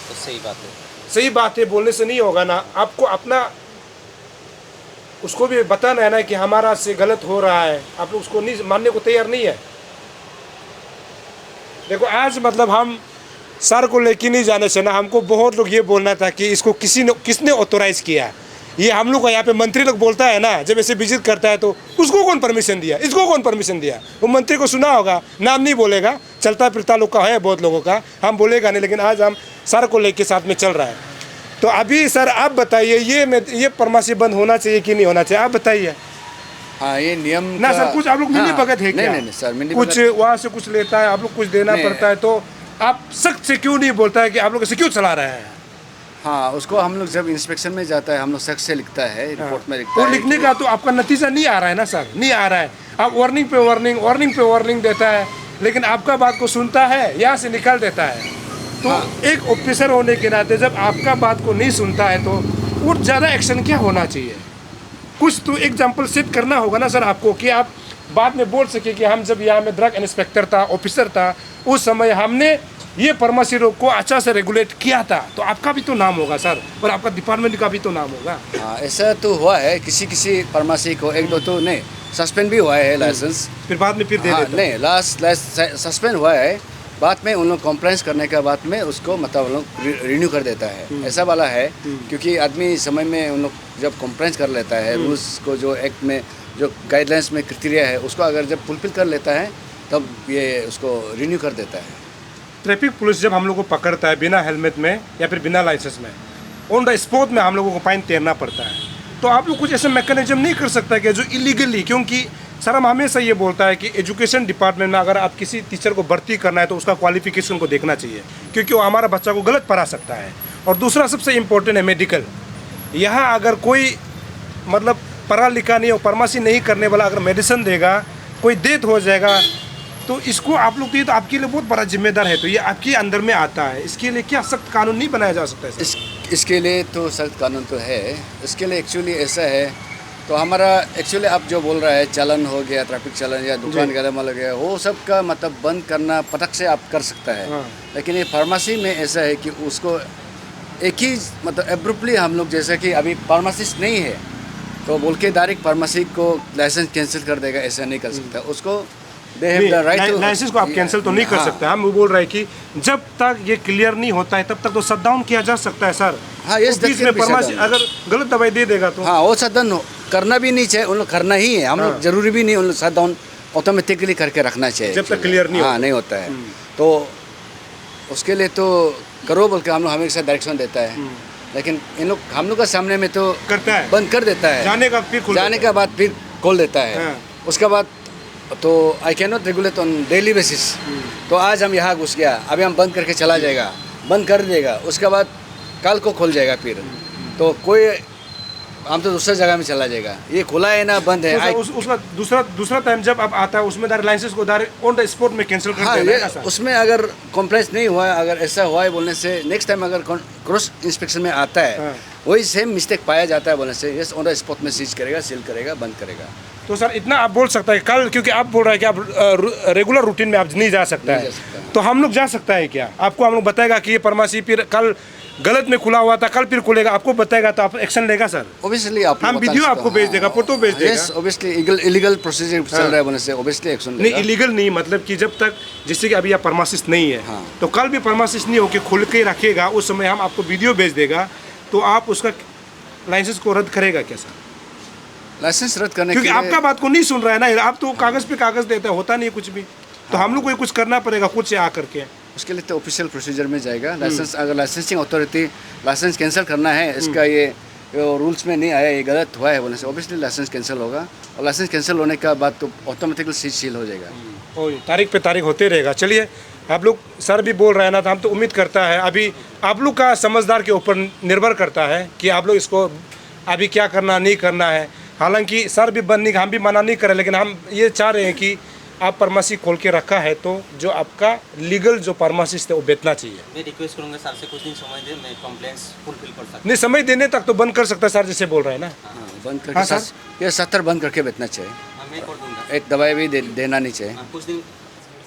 तो सही बात है, बोलने से नहीं होगा ना। आपको अपना उसको भी बताना है ना कि हमारा से गलत हो रहा है, आप लोग उसको नहीं मानने को तैयार नहीं है। देखो आज मतलब हम सर को लेके नहीं जाने से ना, हमको बहुत लोग ये बोलना था कि इसको किसने ऑथोराइज किया। ये हम लोग का यहाँ पे मंत्री लोग बोलता है ना, जब ऐसे विजिट करता है तो उसको कौन परमिशन दिया, इसको कौन परमिशन दिया। वो मंत्री को सुना होगा, नाम नहीं बोलेगा, चलता फिरता लोग का है बहुत लोगों का, हम बोलेगा नहीं, लेकिन आज हम सर को लेके साथ में चल रहा है। तो अभी सर आप बताइए, ये फार्मेसी बंद होना चाहिए कि नहीं होना चाहिए, आप बताइए। हाँ, ये नियम ना सर, कुछ आप लोग मिली भगत है क्या? नहीं सर, मिली कुछ वहाँ से कुछ लेता है, आप लोग कुछ देना पड़ता है, तो आप सख्त से क्यों नहीं बोलता है कि आप लोग ऐसे क्यों चला रहे हैं? हाँ, उसको हम लोग जब इंस्पेक्शन में जाता है हम लोग सख्त से लिखता है, रिपोर्ट में लिखता तो है। लिखने का तो आपका नतीजा नहीं आ रहा है ना सर, नहीं आ रहा है। आप वार्निंग पे वार्निंग देता है, लेकिन आपका बात को सुनता है, यहाँ से निकाल देता है। तो एक ऑफिसर होने के नाते जब आपका बात को नहीं सुनता है तो वो ज़्यादा एक्शन क्या होना चाहिए? कुछ तो एग्जाम्पल सेट करना होगा ना सर आपको, कि आप बाद में बोल सके कि हम जब यहाँ में ड्रग इंस्पेक्टर था, ऑफिसर था, उस समय हमने ये फार्मेसी को अच्छा से रेगुलेट किया था, तो आपका भी तो नाम होगा सर, और आपका डिपार्टमेंट का भी तो नाम होगा। हाँ, ऐसा तो हुआ है, किसी किसी फार्मेसी को एक दो तो नहीं सस्पेंड भी हुआ है लाइसेंस। फिर बाद में फिर दे हाँ, देते नहीं लास्ट सस्पेंड हुआ है, बाद में उन लोग कंप्लेंट्स करने के बाद में उसको मतलब उन लोग रिन्यू कर देता है, ऐसा वाला है। क्योंकि आदमी समय में उन लोग जब कंप्लेंट्स कर लेता है, रूल्स को जो एक्ट में जो गाइडलाइंस में क्राइटेरिया है उसको अगर जब फुलफिल कर लेता है तब ये उसको रिन्यू कर देता है। ट्रैफिक पुलिस जब हम लोग को पकड़ता है बिना हेलमेट में या फिर बिना लाइसेंस में, ऑन द स्पॉट में हम लोगों को फाइन तैरना पड़ता है, तो आप लोग कुछ ऐसे मैकेनिज्म नहीं कर सकता कि जो इलीगली, क्योंकि सर हम हमेशा ये बोलता है कि एजुकेशन डिपार्टमेंट में अगर आप किसी टीचर को भर्ती करना है तो उसका क्वालिफिकेशन को देखना चाहिए, क्योंकि वो हमारा बच्चा को गलत पढ़ा सकता है। और दूसरा सबसे इम्पोर्टेंट है मेडिकल। यहाँ अगर कोई मतलब पढ़ा लिखा नहीं हो, फार्मेसी नहीं करने वाला अगर मेडिसिन देगा, कोई डेथ हो जाएगा, तो इसको आप लोग तो आपके लिए बहुत बड़ा जिम्मेदार है, तो ये आपके अंदर में आता है। इसके लिए क्या सख्त कानून नहीं बनाया जा सकता है? इसके लिए तो सख्त कानून तो है। इसके लिए एक्चुअली ऐसा है, तो हमारा एक्चुअली आप जो बोल रहा है चालन हो गया, ट्रैफिक चालन या दुकान गालामाल हो गया, वो सब का मतलब बंद करना पटक से आप कर सकता है। हाँ। लेकिन ये फार्मेसी में ऐसा है कि उसको एक ही मतलब एब्रुप्टली हम लोग जैसा कि अभी फार्मासिस्ट नहीं है तो बोल के डायरेक्ट फार्मेसी को लाइसेंस कैंसिल कर देगा, ऐसा नहीं कर सकता। उसको लाइसेंस को आप कैंसिल तो नहीं कर सकते। हम बोल रहे हैं कि जब तक ये क्लियर नहीं होता है तब तक तो शट डाउन किया जा सकता है सर। हाँ, ये तो बीच में फार्मेसी अगर गलत दवाई दे देगा तो हाँ, वो शट डाउन करना भी नहीं चाहिए, उन लोग करना ही है। हम लोग जरूरी भी नहीं उन लोग शट डाउन ऑटोमेटिकली करके रखना चाहिए जब तक क्लियर नहीं हाँ नहीं होता है। तो उसके लिए तो करो बोल के हम लोग हमेशा डायरेक्शन देता है, लेकिन इन लोग हम लोग का सामने में तो करता है, बंद कर देता है, जाने का फिर खुल जाने के बाद फिर खोल देता है। हाँ। उसके बाद तो I can not regulate on daily basis. तो आज हम यहाँ घुस गया, अभी हम बंद करके चला जाएगा, बंद कर देगा, उसके बाद कल को खुल जाएगा फिर, तो कोई हम तो दूसरा जगह में चला जाएगा। ये खुला है ना बंद है। तो उसका दूसरा टाइम जब अब आता है उसमें लाइसेंस को ऑन द स्पॉट में कैंसिल कर हाँ, देना ये है सर। उसमें अगर कॉम्प्लेक्स नहीं हुआ है, अगर ऐसा हुआ है बोलने से नेक्स्ट टाइम अगर क्रॉस इंस्पेक्शन में आता है हाँ। वही सेम मिस्टेक पाया जाता है बोलने से यस ऑन द स्पॉट में सीज करेगा, सील करेगा, बंद करेगा। तो सर इतना आप बोल सकता है कल, क्योंकि आप बोल रहे हैं कि आप रेगुलर रूटीन में आप नहीं जा सकता नहीं है, जा सकता। तो हम लोग जा सकता है क्या? आपको हम लोग बताएगा कि ये फार्मेसी फिर कल गलत में खुला हुआ था, कल फिर खुलेगा, आपको बताएगा तो आप एक्शन लेगा सर? ऑब्वियसली आप हम वीडियो आपको भेज देगा, फोटो भेज देगा। यस ऑब्वियसली इलीगल प्रोसीजर चल रहा है बोलने से ऑब्वियसली एक्शन नहीं लेगा। इलीगल नहीं, मतलब कि जब तक जैसे कि अभी आप फार्मासिस्ट नहीं है हाँ। तो कल भी फार्मासिस्ट नहीं होकर खुल के रखेगा, उस समय हम आपको वीडियो भेज देगा, तो आप उसका लाइसेंस को रद्द करेगा क्या सर? लाइसेंस रद्द करने क्योंकि के लिए आपका बात को नहीं सुन रहा है ना, आप तो कागज पे कागज देते हैं, होता नहीं है कुछ भी, तो हम लोग को कुछ करना पड़ेगा खुद से आकर के। उसके लिए तो ऑफिशियल प्रोसीजर में जाएगा। लाइसेंस अगर लाइसेंसिंग अथॉरिटी लाइसेंस कैंसिल करना है, इसका ये रूल्स में नहीं आया, ये गलत हुआ है बोलने से ऑब्वियसली लाइसेंस कैंसिल होगा, और लाइसेंस कैंसिल होने के बाद तो ऑटोमेटिकली सील हो जाएगा। और तारीख पे तारीख होते रहेगा। चलिए आप लोग सर भी बोल रहे हैं ना, तो हम तो उम्मीद करता है अभी आप लोग का समझदार के ऊपर निर्भर करता है कि आप लोग इसको अभी क्या करना नहीं करना है। हालांकि सर भी बंद नहीं, हम भी मना नहीं कर रहे, लेकिन हम ये चाह रहे हैं कि आप फार्मेसी खोल के रखा है तो जो आपका लीगल जो फार्मासिस्ट है वो बेचना चाहिए। मैं रिक्वेस्ट करूँगा सर से कुछ दिन समय दे, मैं कंप्लेंट्स फुलफिल कर सकता नहीं समय देने तक तो बंद कर सकता है सर, जैसे बोल रहे हैं ना। हाँ, बंद हाँ, करके सर। ये 70 बंद करके बेचना चाहिए। हूँ। मैं कर दूँगा। एक दवाई भी देना नहीं चाहिए। कुछ दिन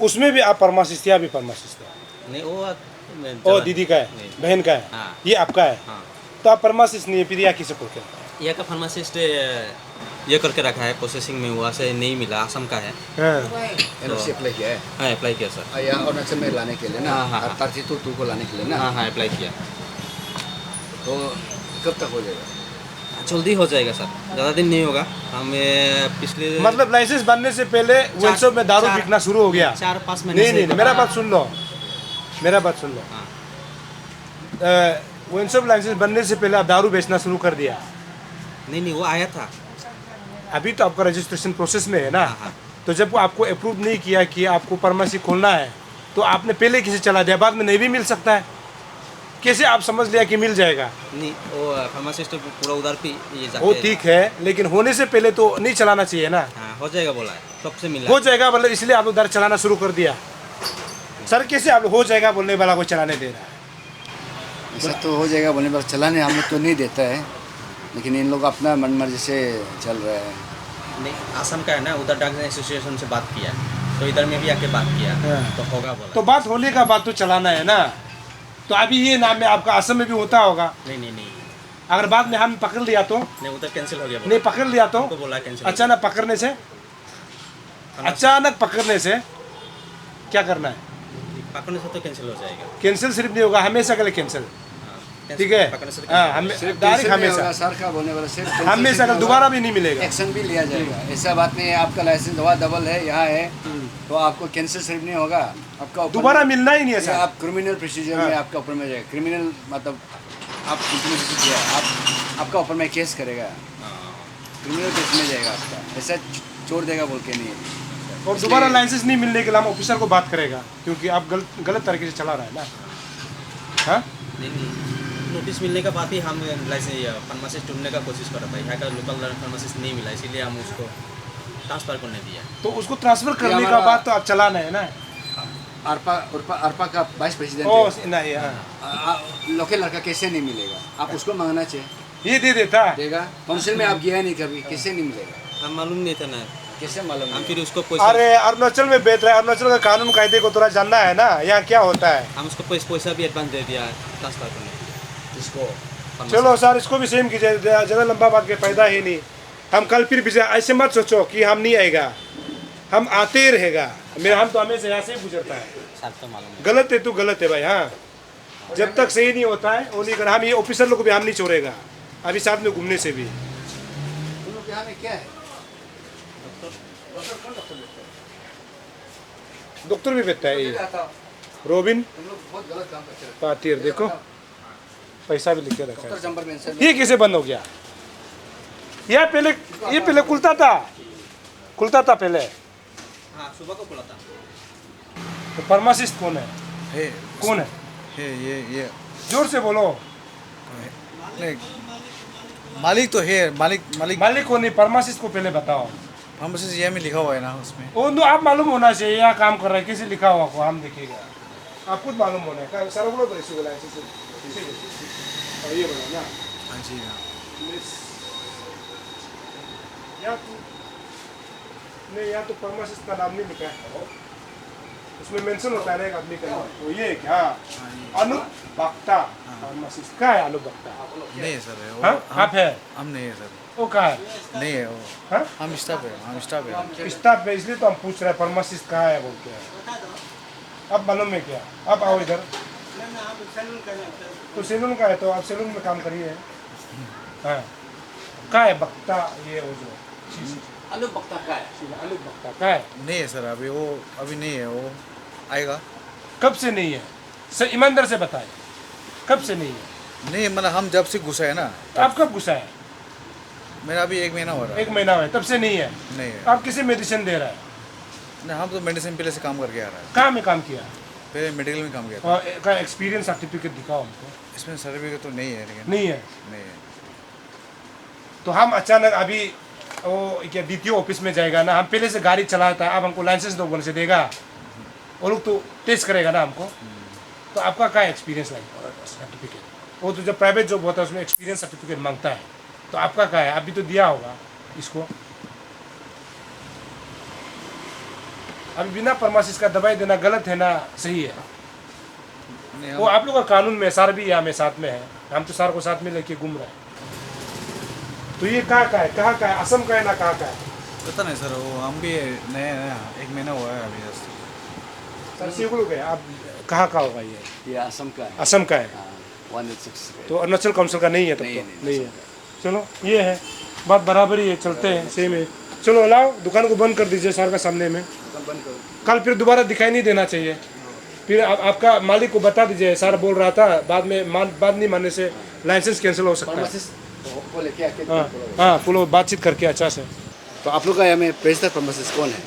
उसमें भी आप फार्मासिस्ट या भी फार्मासिस्ट है? नहीं वो ओ दीदी का है, बहन का है, हाँ। ये आपका है, हाँ। तो आप फार्मासिस्ट नहीं है फिर या किसे खोलते हैं? यहाँ का फार्मासिस्ट ये करके रखा है, प्रोसेसिंग में हुआ से नहीं मिला, असम का है। हाँ। एनओसी अप्लाई किया है हाँ अप्लाई किया सर। यहाँ अरुणाचल में लाने के लिए ना, हाँ, हाँ। 32 को लाने के लिए ना, हाँ हाँ अप्लाई किया। तो कब तक हो जाएगा? जल्दी हो जाएगा सर, ज़्यादा दिन नहीं होगा। हमें पिछले मतलब लाइसेंस बनने से पहले वेंसो में दारू बिकना शुरू हो गया? 4-5 महीने नहीं से नहीं, मेरा बात सुन लो, मेरा बात सुन लो। वेंसो लाइसेंस बनने से पहले आप दारू बेचना शुरू कर दिया? नहीं वो आया था। अभी तो आपका रजिस्ट्रेशन प्रोसेस में है ना, हाँ। तो जब वो आपको अप्रूव नहीं किया कि आपको फार्मेसी खोलना है तो आपने पहले किसे चला दिया, बाद में नहीं भी मिल सकता है, कैसे आप समझ लिया कि मिल जाएगा? नहीं वो फार्मासिस्ट पूरा उधर पे ये जाके वो ठीक है, लेकिन होने से पहले तो नहीं चलाना चाहिए ना। हाँ हो जाएगा बोला है, सबसे मिला हो जाएगा मतलब इसलिए आप उधर चलाना शुरू कर दिया? सर कैसे आप हो जाएगा बोलने वाला को चलाने दे रहा है? ऐसा तो हो जाएगा बोलने पर चलाने हम लोग तो नहीं देता है, लेकिन इन लोग अपना मन मर्जी से चल रहा है। नहीं असम का है ना, उधर डॉक्टर एसोसिएशन से बात किया है। तो इधर में भी आके बात किया तो होगा बोला। तो बात होने का बात तो चलाना है ना। तो अभी ये नाम है आपका असम में भी होता होगा। नहीं अगर बाद में हम पकड़ लिया तो नहीं, उधर कैंसिल हो गया बोला। नहीं पकड़ लिया तो हमको बोला कैंसिल। अचानक पकड़ने से क्या करना है? पकड़ने से तो कैंसिल हो जाएगा। कैंसिल सिर्फ नहीं होगा, हमेशा के लिए कैंसिल। ठीक है, पकड़ने से हाँ, हमें डायरेक्ट हमेशा सर का बोलने वाला सिर्फ हमेशा दोबारा भी नहीं मिलेगा। एक्शन भी लिया जाएगा। ऐसा बात नहीं है आपका लाइसेंस हुआ डबल है यहाँ है तो आपको कैंसिल सिर्फ नहीं होगा, आपका ऊपर दोबारा मिलना ही नहीं है ये सर। आप क्रिमिनल प्रोसीजर में आपका ऊपर में जाएगा। क्रिमिनल मतलब आप किया आपका ऊपर में केस करेगा, क्रिमिनल केस में जाएगा आपका। ऐसा छोड़ देगा बोल के नहीं। और दोबारा लाइसेंस नहीं मिलने के लिए हम ऑफिसर को बात करेगा, क्योंकि आप गलत तरीके से चला रहा है ना। हाँ नहीं, नोटिस मिलने के बाद ही हम लाइसेंस फार्मासिस्ट ढूंढने का कोशिश कर रहा था। यहाँ का लोकल फार्मासिस्ट नहीं मिला, इसीलिए हम उसको ट्रांसफ़र करने दिया। तो उसको ट्रांसफर करने का बाद तो आप चलाना है ना। अरपा का वाइस प्रेसिडेंट ओ नहीं, हाँ लोकल लड़का कैसे नहीं मिलेगा? आप उसको मांगना चाहिए, ये दे देता देगा। काउंसिल में आप गया नहीं कभी, कैसे नहीं मिलेगा? हम मालूम नहीं था ना, कैसे मालूम? हम फिर उसको पैसा अरे अरुणाचल में बेच रहा है, अरुणाचल का कानून कायदे को थोड़ा जानना है ना, यहाँ क्या होता है। हम उसको पैसा भी एडवांस दे दिया ट्रांसफ़र करने इसको। चलो सर, इसको भी सेम कीजिए, ज़्यादा लंबा बात के फायदा ही नहीं। हम कल फिर भी ऐसे मत सोचो कि हम नहीं आएगा, हम आते ही रहेगा। मेरा हम तो हमेशा यहाँ से ही गुजरता है। तो मालूम गलत है तो गलत है भाई। हाँ, जब तक सही नहीं होता है वो नहीं करना। हम ये ऑफिसर लोग को भी हम नहीं छोड़ेगा अभी साथ में घूमने से भी। यहाँ में क्या है? डॉक्टर भी बेचता है ये रोबिन तुम लोग बहुत गलत काम करते हो। पाटियर, देखो पैसा भी लिख के रखा डॉक्टर है। जंबर मेंशन ये कैसे बंद हो गया? ये पहले खुलता था पहले। हाँ, सुबह को खुला था। तो फार्मासिस्ट कौन है? कौन है? ये जोर से बोलो। नहीं, मालिक तो है, मालिक कौन है? फार्मासिस्ट को पहले बताओ। फार्मेसी ये में लिखा हुआ है ना उसमें। वो तो आप मालूम होना चाहिए यहाँ काम कर रहा है, कैसे लिखा हुआ को हम देखेगा। आप खुद मालूम होना है। सर बोलो तो ऐसे बोला है, और ये बोला ना। हाँ जी हाँ। यहाँ तो फार्मासिस्ट का नाम नहीं लिखा है, उसमें मेंशन होता है ना एक आदमी का नाम। तो ये क्या अनूप बख्ता फार्मासिस्ट का है? अनूप बख्ता नहीं है सर वो। हाँ? आप है? हम नहीं है सर। वो कहाँ है? नहीं है वो। हाँ? हम स्टाफ है। स्टाफ है, इसलिए तो हम पूछ रहे हैं फार्मासिस्ट कहाँ है बोल के। अब मालूम है क्या? आप आओ इधर। तो सैलून का है तो आप सैलून में काम करिए। हाँ, कहाँ है बख्ता? ये वो जो आलू बख्ता का है। अनूप बख्ता कहाँ है? नहीं है सर अभी वो, अभी नहीं है वो, आएगा। कब से नहीं है सर? ईमानदार से बताए, कब से नहीं है? नहीं मतलब हम जब से घुसा है ना, तो आप कब घुसा है? मेरा अभी 1 महीना हो रहा है। 1 महीना है, तब से नहीं है। नहीं है। आप किसी मेडिसिन दे रहा है? नहीं, हम तो मेडिसिन पहले से काम करके आ रहा है। कहाँ में काम किया? पहले मेडिकल में काम किया था। और का एक्सपीरियंस सर्टिफिकेट दिखाओ हमको। इसमें सर्टिफिकेट तो नहीं है, लेकिन नहीं है। नहीं है। तो हम अचानक अभी वो क्या DTO ऑफिस में जाएगा ना, हम पहले से गाड़ी चलाता है, अब हमको लाइसेंस दो बोलने से देगा, वो लोग तो टेस्ट करेगा ना हमको। तो आपका क्या एक्सपीरियंस सर्टिफिकेट? वो तो जब प्राइवेट जॉब होता है उसमें एक्सपीरियंस सर्टिफिकेट मांगता है, तो आपका क्या है? अभी तो दिया होगा इसको। अभी बिना फार्मासिस्ट का दवाई देना गलत है ना सही है? नहीं वो आप लोग का कानून में सर भी यहाँ में साथ में है, हम तो सर को साथ में लेके घूम रहे हैं। तो ये कहाँ का है? असम का है ना कहाँ का है? पता नहीं सर, वो हम भी नया 1 महीना हुआ है अभी जस्ट। सर सीगुलू का है, आप कहाँ का होगा ये? ये असम का है। असम का है। 186 तो अरुणाचल काउंसिल का नहीं है तब नहीं, तो? नहीं है। चलो ये है बात बराबर ही है, चलते हैं सेम है। चलो लाओ दुकान को बंद कर दीजिए सर का सामने में। बंद करो। कल फिर दोबारा दिखाई नहीं देना चाहिए। फिर आपका मालिक को बता दीजिए, सर बोल रहा था बाद में बात नहीं मानने से लाइसेंस कैंसिल हो सकता है। फार्मासिस्ट बोले क्या हाँ हाँ, फुल बातचीत करके अच्छा से। तो आप लोग का यहाँ में प्रेसिडेंट फार्मासिस्ट कौन है?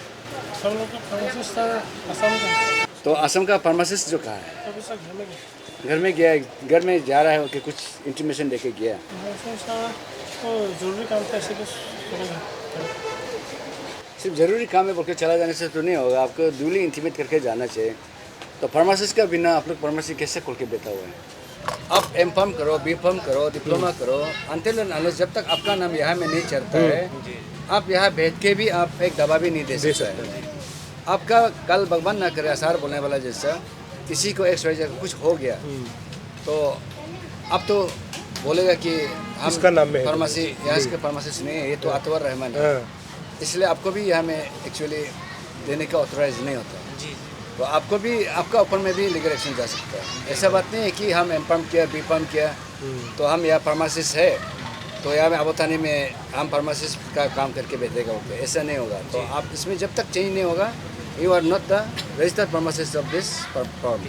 सब लोग का फार्मासिस्ट असम का। तो असम का फार्मासिस्ट जो कहा है? घर में गया, घर में जा रहा है कि कुछ इंटीमेशन देके गया? तो जरूरी काम कैसे कुछ करेगा? सिर्फ ज़रूरी काम है बोल के चला जाने से तो नहीं होगा, आपको ड्यूली इंटीमेट करके जाना चाहिए। तो फार्मासिस्ट का बिना आप लोग फार्मेसी कैसे खोल के बैठा हुआ है? आप एम फार्म करो, बी फार्म करो, डिप्लोमा करो, अंतिल एंड जब तक आपका नाम यहाँ में नहीं चढ़ता है, आप यहाँ बैठ के भी आप एक दवा भी नहीं दे सकते हैं। आपका कल भगवान ना करे आसार बोलने वाला जैसा किसी को XYZ कुछ हो गया तो अब तो बोलेगा कि हम इसका नाम में है। फार्मेसी यहाँ इसके फार्मासिस्ट नहीं है, ये तो अतवर रहमान है। हाँ, इसलिए आपको भी यहाँ में एक्चुअली देने का ऑथराइज नहीं होता तो आपको भी आपका ऊपर में भी लीगल एक्शन जा सकता है। ऐसा बात नहीं है कि हम एम किया B किया तो हम यहाँ फार्मासिस्ट है तो यहाँ में अबोतानी में हम फार्मासिस्ट का काम करके भेजेगा ओके, ऐसा नहीं होगा। तो आप इसमें जब तक चेंज नहीं होगा you are not the registered pharmacist of this firm,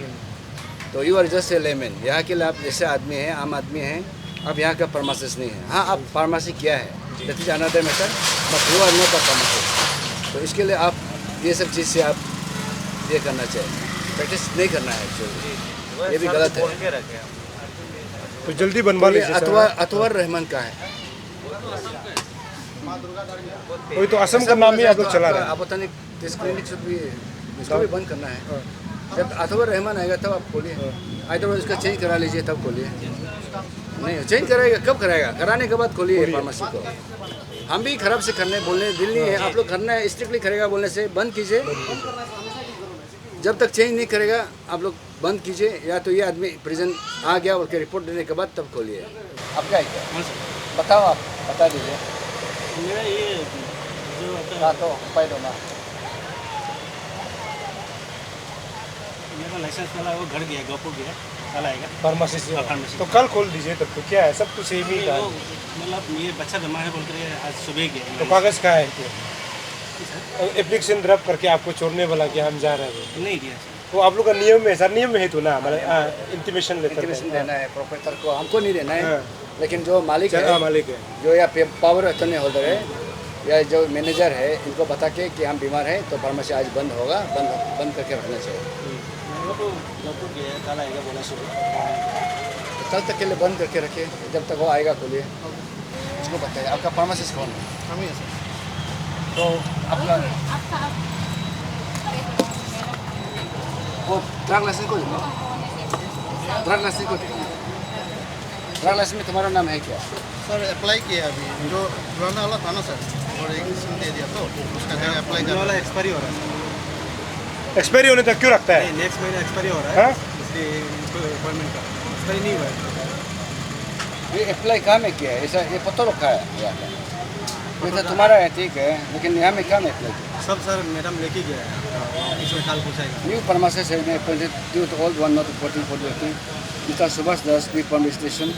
तो you are just a layman. यहाँ के लिए आप जैसे आदमी हैं, आम आदमी हैं, आप यहाँ का फार्मासिस्ट नहीं है। हाँ, आप फार्मेसी किया है that is another matter, but you are not the pharmacist. तो इसके लिए आप ये सब चीज़ से आप ये करना चाहिए, प्रैक्टिस नहीं करना है एक्चुअली, ये भी गलत है। तो जल्दी बनवा ये लीजिए सर। अतवर रहमान का है, वही तो असम का नाम ही आप लोग चला रहे हैं। आप पता नहीं दिस क्लिनिक शुड भी इसको भी बंद करना है। जब अतवर रहमान आएगा तब आप खोलिए, अदरवाइज इसका चेंज करा लीजिए तब खोलिए। नहीं चेंज कराएगा कब कराएगा, कराने के बाद खोलिए फार्मेसी को। हम भी खराब से करने बोलने दिल नहीं है, आप लोग करना है स्ट्रिक्टली करेगा बोलने से बंद कीजिए। जब तक चेंज नहीं करेगा आप लोग बंद कीजिए, या तो ये आदमी प्रेजेंट आ गया और रिपोर्ट देने के बाद तब खोलिए। आपका है क्या बताओ, आप बता दीजिए। मेरा ये जो हाँ तो उपाय दो ना। मेरा लाइसेंस वाला वो घर गया, गोपुर गया, कल आएगा फार्मेसी से फार्मेसी। तो कल खोल दीजिए तब तो क्या है, सब कुछ सेम ही था। वो मतलब ये बच्चा जमा है बोल कर आज सुबह गया। तो कागज़ का है एप्लीकेशन ड्रॉप करके आपको छोड़ने वाला कि हम जा रहे हैं, नहीं दिया सर। तो आप लोग का नियम में सर, नियम में है तो ना मतलब इंटीमेशन लेटर इंटीमेशन देना है प्रोपराइटर को, हमको नहीं देना है। हाँ। लेकिन जो मालिक है, मालिक है, जो या पावर अटर्नी होल्डर है या जो मैनेजर है, इनको बता के कि हम बीमार हैं तो फार्मेसी आज बंद होगा, बंद करके रखना चाहिए। वो तो गोपुर गया, कल आएगा बोला सुबह। तो कल तक के लिए बंद करके रखिए, जब तक वो आएगा खोलिए। उसको बताइए आपका फार्मासिस्ट कौन है? हम ही है सर। तो आपका वो ड्रग लाइसेंस को दिखाओ, ड्रग लाइसेंस को दिखाओ। ड्रग लाइसेंस में तुम्हारा नाम है क्या? सर अप्लाई किया अभी, जो पुराना वाला था ना सर, और एक सिम दे दिया तो उसका जगह अप्लाई करना वाला एक्सपायरी हो रहा है एक्सपायरी होने तक क्यों रखता है? सर। नेक्स्ट महीने एक्सपायरी हो रहा है, हाँ? इसलिए अपॉइंटमेंट का एक्सपायरी नहीं हुआ है। ये अप्लाई कहाँ में किया है? ऐसा ये पता रखा है यहाँ का? ये तो तुम्हारा है ठीक है, लेकिन यहाँ में क्या में अप्लाई किया? सब सर मैडम लेके गया है, इसमें कल पूछाएगा। New pharmacist has been appointed due to old one not reporting for duty. Mr. Subhash Das, B-Pharm Station,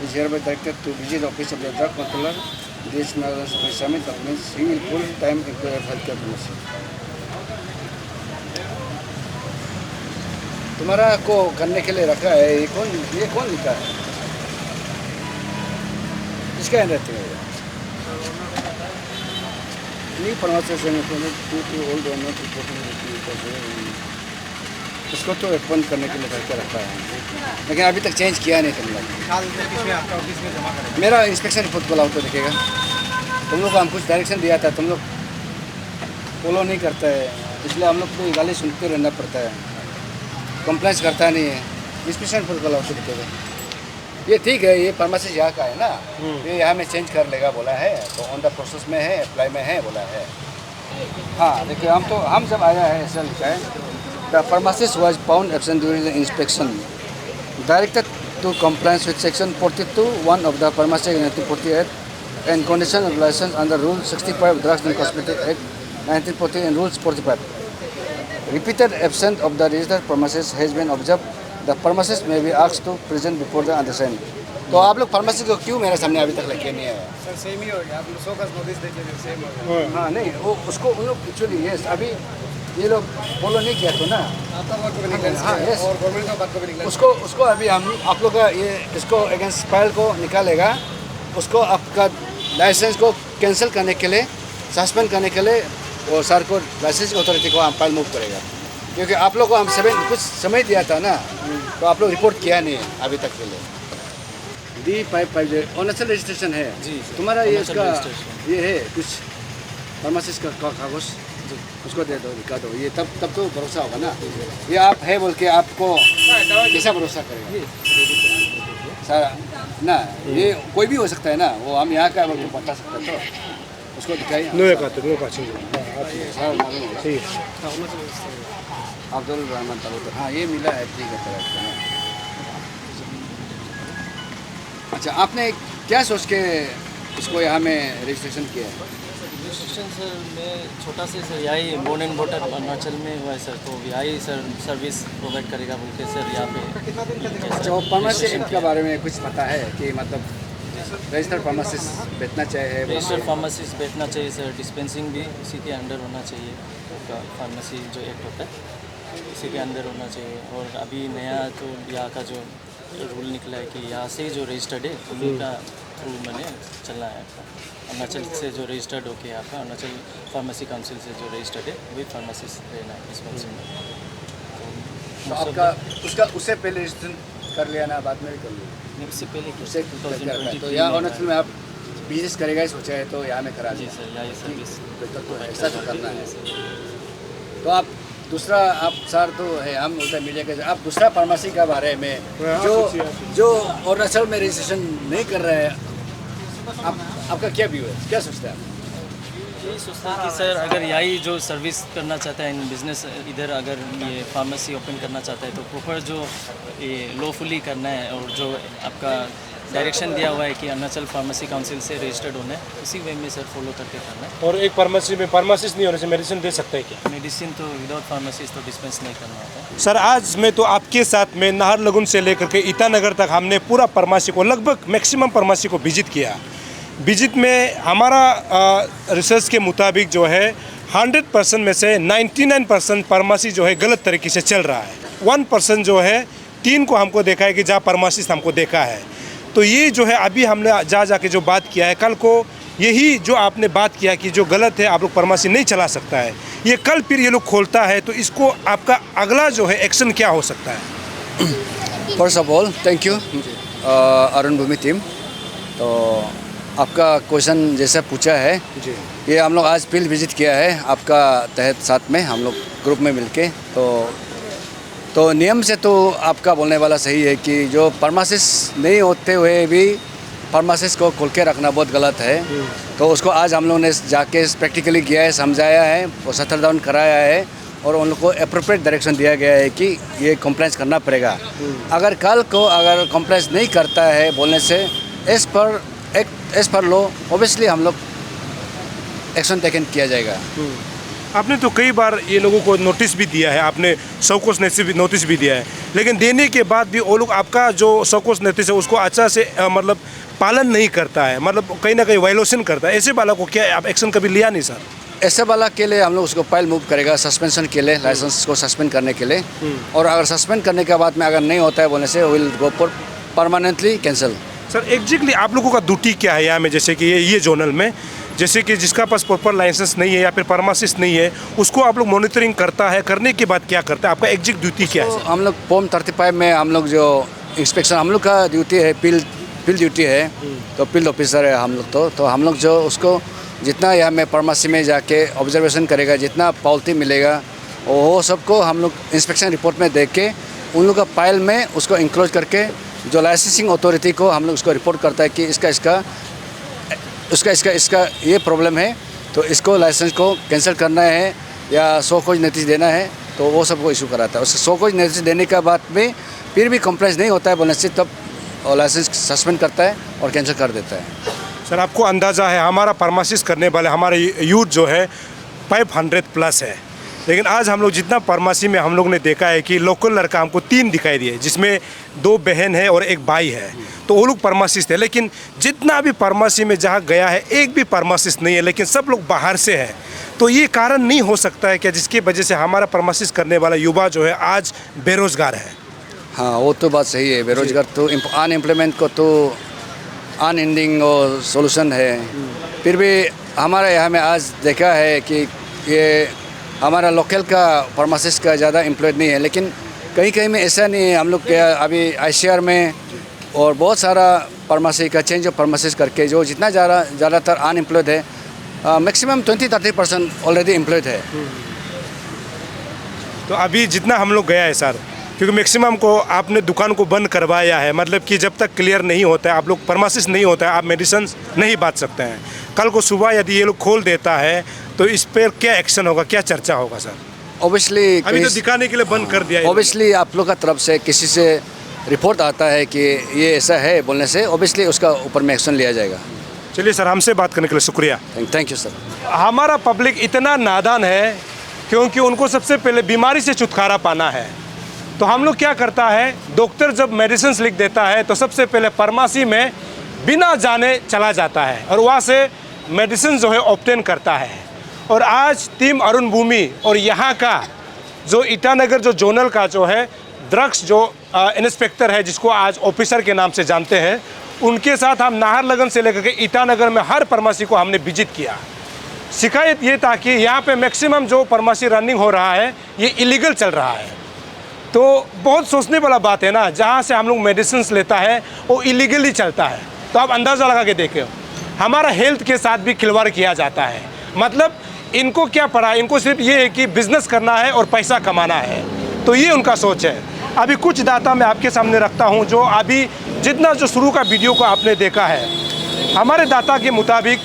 is hereby directed to visit the office of the drug controller. This now submit documents. He will full-time employee of healthcare pharmacy. तुम्हारा को करने के लिए रखा है, ये कौन लिखा है? इसका हैंड रहते हैं। New pharmacist and appointed due to old one not reporting for duty. इसको तो अपॉइंट करने के लिए करके रखा है, लेकिन अभी तक चेंज किया नहीं तुम लोग। कल इसमें आपका ऑफिस में जमा करेंगे। मेरा इंस्पेक्शन रिपोर्ट बुलाओ तो दिखेगा। तुम लोग को हम कुछ डायरेक्शन दिया था, तुम लोग फॉलो नहीं करता है, इसलिए हम लोग को गाली सुनते रहना पड़ता है, कंप्लेंट्स करता नहीं है। इंस्पेक्शन रिपोर्ट बुलाओ तो दिखेगा। ये ठीक है, ये फार्मेसी यहाँ का है ना, ये यहाँ में चेंज कर लेगा बोला है, तो ऑन द प्रोसेस में है, अप्लाई में है बोला है। हाँ देखिए, हम जब आया है ऐसा लिखा है, the pharmacist was found absent during the inspection, directed to compliance with section 42(1) of the Pharmacy Act 1948 and condition of license under Rule 65 Drugs and Cosmetic Act 1940 and Rules 45. Repeated absence of the registered pharmacist has been observed. The pharmacist may be asked to present before the undersigned. तो आप लोग pharmacy को क्यों मेरे सामने अभी तक लेके नहीं आए? सर सेम ही हो गया, आप लोग का नोटिस देखिए सेम हो गया। हाँ नहीं, वो उसको उन लोग एक्चुअली यस अभी ये लोग फॉलो नहीं किया तो ना। आपका वर्क को निकल हाँ यस, और गवर्नमेंट का बात को भी निकल उसको अभी हम आप लोग का ये इसको अगेंस्ट फाइल को निकालेगा, उसको आपका लाइसेंस को कैंसिल करने के लिए, सस्पेंड करने के लिए वो सर को लाइसेंस अथॉरिटी को हम फाइल मूव करेगा, क्योंकि आप लोग को हम कुछ समय दिया था ना, तो आप लोग रिपोर्ट किया नहीं है अभी तक के लिए। D550 ऑनलाइन रजिस्ट्रेशन है जी, तुम्हारा ये इसका ये है कुछ फार्मासिस्ट का कागज, उसको दे दो, दिखा दो, ये तब तो भरोसा होगा ना। ये आप है बोल के आपको कैसा भरोसा करेगा सर ना? ये कोई भी हो सकता है ना, वो हम यहाँ का बोल के बता सकते तो उसको दिखाइए। नुए का तो नुए का चाहिए। सर मालूम होगा। ठीक अब्दुल रहमान तालुक, हाँ ये मिला है, ठीक है तरह। अच्छा, आपने क्या सोच के इसको यहाँ में रजिस्ट्रेशन किया है? रजिस्ट्रेशन सर मैं छोटा से सर यही बोर्न एंड बोटर अरुणाचल में हुआ है सर, तो यही सर सर्विस प्रोवाइड करेगा बोल के सर यहाँ पे। अच्छा, वो फार्मासिस्ट के बारे में कुछ पता है कि मतलब रजिस्टर्ड फार्मासिस्ट बैठना चाहिए? रजिस्टर्ड फार्मासिस्ट बैठना चाहिए सर, डिस्पेंसिंग भी इसी के अंडर होना चाहिए, आपका फार्मेसी जो एक्ट होता है इसी के अंदर होना चाहिए। और अभी नया तो यहाँ का जो रूल निकला है कि यहाँ से जो रजिस्टर्ड है उन्हीं का थ्रू मैंने चलना है। अरुणाचल से जो रजिस्टर्ड होके यहाँ का अरुणाचल फार्मेसी काउंसिल से जो रजिस्टर्ड है वही फार्मासिस्ट रहना है इस तो आपका उसका उससे पहले रजिस्ट्रेशन कर लिया ना, बाद में भी कर लिया? इससे पहले उससे 2023 तो यहाँ अरुणाचल में आप बिजनेस करेगा ही सोचा है तो यहाँ में करा जी दिया। सर, यही सर्विस तो ऐसा तो करना है। तो आप दूसरा, आप सर तो है, हम उधर मीडिया के, आप दूसरा फार्मेसी के बारे में जो अरुणाचल में रजिस्ट्रेशन नहीं कर रहे हैं, आपका क्या व्यू है, क्या सोचते हैं आप? यही सोचता है कि सर अगर यही जो सर्विस करना चाहता है इन बिजनेस, इधर अगर ये फार्मेसी ओपन करना चाहता है तो प्रॉपर जो ये लॉफुली करना है, और जो आपका डायरेक्शन दिया हुआ है कि अरुणाचल फार्मेसी काउंसिल से रजिस्टर्ड होना है, उसी वे में सर फॉलो करके करना है। और एक फार्मेसी में फार्मासिस्ट नहीं होने से मेडिसिन दे सकता है क्या? मेडिसिन तो विदाउट फार्मेसिस्ट तो डिस्पेंस नहीं करना होता है। सर आज मैं तो आपके साथ में नाहरलगुन से लेकर के ईटानगर तक हमने पूरा फार्मेसी को, लगभग मैक्सिमम फार्मेसी को विजिट किया। विजिट में हमारा रिसर्च के मुताबिक जो है 100% में से 99% फार्मेसी जो है गलत तरीके से चल रहा है। 1% जो है 3 को हमको देखा है कि जहाँ फार्मासिस्ट हमको देखा है। तो ये जो है अभी हमने जाके जो बात किया है, कल को यही जो आपने बात किया कि जो गलत है आप लोग फार्मेसी नहीं चला सकता है, ये कल फिर ये लोग खोलता है तो इसको आपका अगला जो है एक्शन क्या हो सकता है? First of all thank you Arun Bhumi team. तो आपका क्वेश्चन जैसा पूछा है जी, ये हम लोग आज फील्ड विजिट किया है आपका तहत, साथ में हम लोग ग्रुप में मिलके। तो नियम से तो आपका बोलने वाला सही है कि जो फार्मासिस्ट नहीं होते हुए भी फार्मासिस्ट को खोल के रखना बहुत गलत है। तो उसको आज हम लोग ने जाके प्रैक्टिकली किया है, समझाया है और सटर डाउन कराया है, और उन लोग को अप्रोप्रिएट डायरेक्शन दिया गया है कि ये कंप्लेंट्स करना पड़ेगा। अगर कल को अगर कंप्लेंट्स नहीं करता है बोलने से एज पर लॉ ऑब्वियसली हम लोग एक्शन टेकन किया जाएगा। आपने तो कई बार ये लोगों को नोटिस भी दिया है, आपने सौकोस नोटिस भी दिया है, लेकिन देने के बाद भी वो लोग आपका जो सौकोस नोटिस है उसको अच्छा से मतलब पालन नहीं करता है, मतलब कहीं ना कहीं वायलेशन करता है। ऐसे वाला को क्या आप एक्शन कभी लिया नहीं सर? ऐसे वाला के लिए हम लोग उसको फाइल मूव करेगा सस्पेंशन के लिए, लाइसेंस को सस्पेंड करने के लिए। और अगर सस्पेंड करने के बाद में अगर नहीं होता है बोलने से will go for permanently cancel. Sir exactly आप लोगों का ड्यूटी क्या है यहाँ में, जैसे कि ये जोनल में, जैसे कि जिसका पास प्रॉपर लाइसेंस नहीं है या फिर फार्मासिस्ट नहीं है उसको आप लोग मॉनिटरिंग करता है, करने के बाद क्या करता है, आपका एग्जैक्ट ड्यूटी क्या है? हम लोग फॉर्म 35 में हम लोग जो इंस्पेक्शन हम लोग का ड्यूटी है, फील्ड ड्यूटी है, तो फील्ड ऑफिसर है हम लोग। तो हम लोग जो उसको जितना यहाँ में फार्मेसी में जाके ऑब्जर्वेशन करेगा, जितना पॉलिटी मिलेगा वो सबको हम लोग इंस्पेक्शन रिपोर्ट में देख के उन लोग का फाइल में उसको इंक्लोज करके जो लाइसेंसिंग अथॉरिटी को हम लोग उसको रिपोर्ट करता है कि इसका ये प्रॉब्लम है, तो इसको लाइसेंस को कैंसिल करना है या 100 खोज नोटिस देना है, तो वो सबको इशू कराता है। उससे 100 खोज नोटिस देने के बाद में फिर भी कंप्लेंट नहीं होता है बोलने से तब लाइसेंस सस्पेंड करता है और कैंसिल कर देता है। सर आपको अंदाज़ा है हमारा फार्मासिस्ट करने वाले हमारे यूथ जो है 500 प्लस है, लेकिन आज हम लोग जितना फार्मेसी में हम लोग ने देखा है कि लोकल लड़का हमको 3 दिखाई दिए, जिसमें 2 बहन है और 1 भाई है, तो वो लोग फार्मासिस्ट है। लेकिन जितना भी फार्मेसी में जहाँ गया है एक भी फार्मासिस्ट नहीं है, लेकिन सब लोग बाहर से है। तो ये कारण नहीं हो सकता है क्या जिसकी वजह से हमारा फार्मासिस्ट करने वाला युवा जो है आज बेरोजगार है? हाँ वो तो बात सही है, बेरोजगार तो अनएम्प्लॉयमेंट को तो अनएंडिंग और सोल्यूशन है। फिर भी हमारे यहाँ में आज देखा है कि ये हमारा लोकल का फार्मासिस्ट का ज़्यादा एम्प्लॉयड नहीं है, लेकिन कहीं कहीं में ऐसा नहीं है। हम लोग अभी ICR में और बहुत सारा फार्मेसी का चेंज ऑफ फार्मासिस्ट करके जो जितना ज़्यादातर अनएम्प्लॉयड है, मैक्सिमम 20-30% ऑलरेडी एम्प्लॉयड है। तो अभी जितना हम लोग गया है सर, क्योंकि मैक्सिमम को आपने दुकान को बंद करवाया है, मतलब कि जब तक क्लियर नहीं होता है, आप लोग फार्मासिस्ट नहीं होता है, आप मेडिसिन नहीं बांट सकते हैं। कल को सुबह यदि ये लोग खोल देता है तो इस पर क्या एक्शन होगा, क्या चर्चा होगा सर? ऑब्वियसली अभी तो दिखाने के लिए बंद कर दिया है। ऑब्वियसली आप लोग का तरफ से किसी से रिपोर्ट आता है कि ये ऐसा है बोलने से ऑब्वियसली उसका ऊपर में एक्शन लिया जाएगा। चलिए सर, हमसे बात करने के लिए शुक्रिया। Thank you sir. हमारा पब्लिक इतना नादान है क्योंकि उनको सबसे पहले बीमारी से छुटकारा पाना है। तो हम लोग क्या करता है, डॉक्टर जब मेडिसिन लिख देता है तो सबसे पहले फार्मेसी में बिना जाने चला जाता है और वहाँ से मेडिसिन जो है ऑब्टेन करता है। और आज टीम अरुण भूमि और यहाँ का जो ईटानगर जो जोनल का जो है ड्रग्स जो इंस्पेक्टर है, जिसको आज ऑफिसर के नाम से जानते हैं, उनके साथ हम नाहरलगुन से लेकर के ईटानगर में हर फार्मेसी को हमने विजिट किया। शिकायत ये था कि यहाँ पे मैक्सिमम जो फार्मेसी रनिंग हो रहा है ये इलीगल चल रहा है। तो बहुत सोचने वाला बात है ना, जहाँ से हम लोग मेडिसिन लेता है वो इलीगली चलता है। तो आप अंदाज़ा लगा के देखें, हमारा हेल्थ के साथ भी खिलवाड़ किया जाता है। मतलब इनको क्या पड़ा, इनको सिर्फ ये है कि बिजनेस करना है और पैसा कमाना है, तो ये उनका सोच है। अभी कुछ डाटा मैं आपके सामने रखता हूँ, जो अभी जितना जो शुरू का वीडियो को आपने देखा है, हमारे डाटा के मुताबिक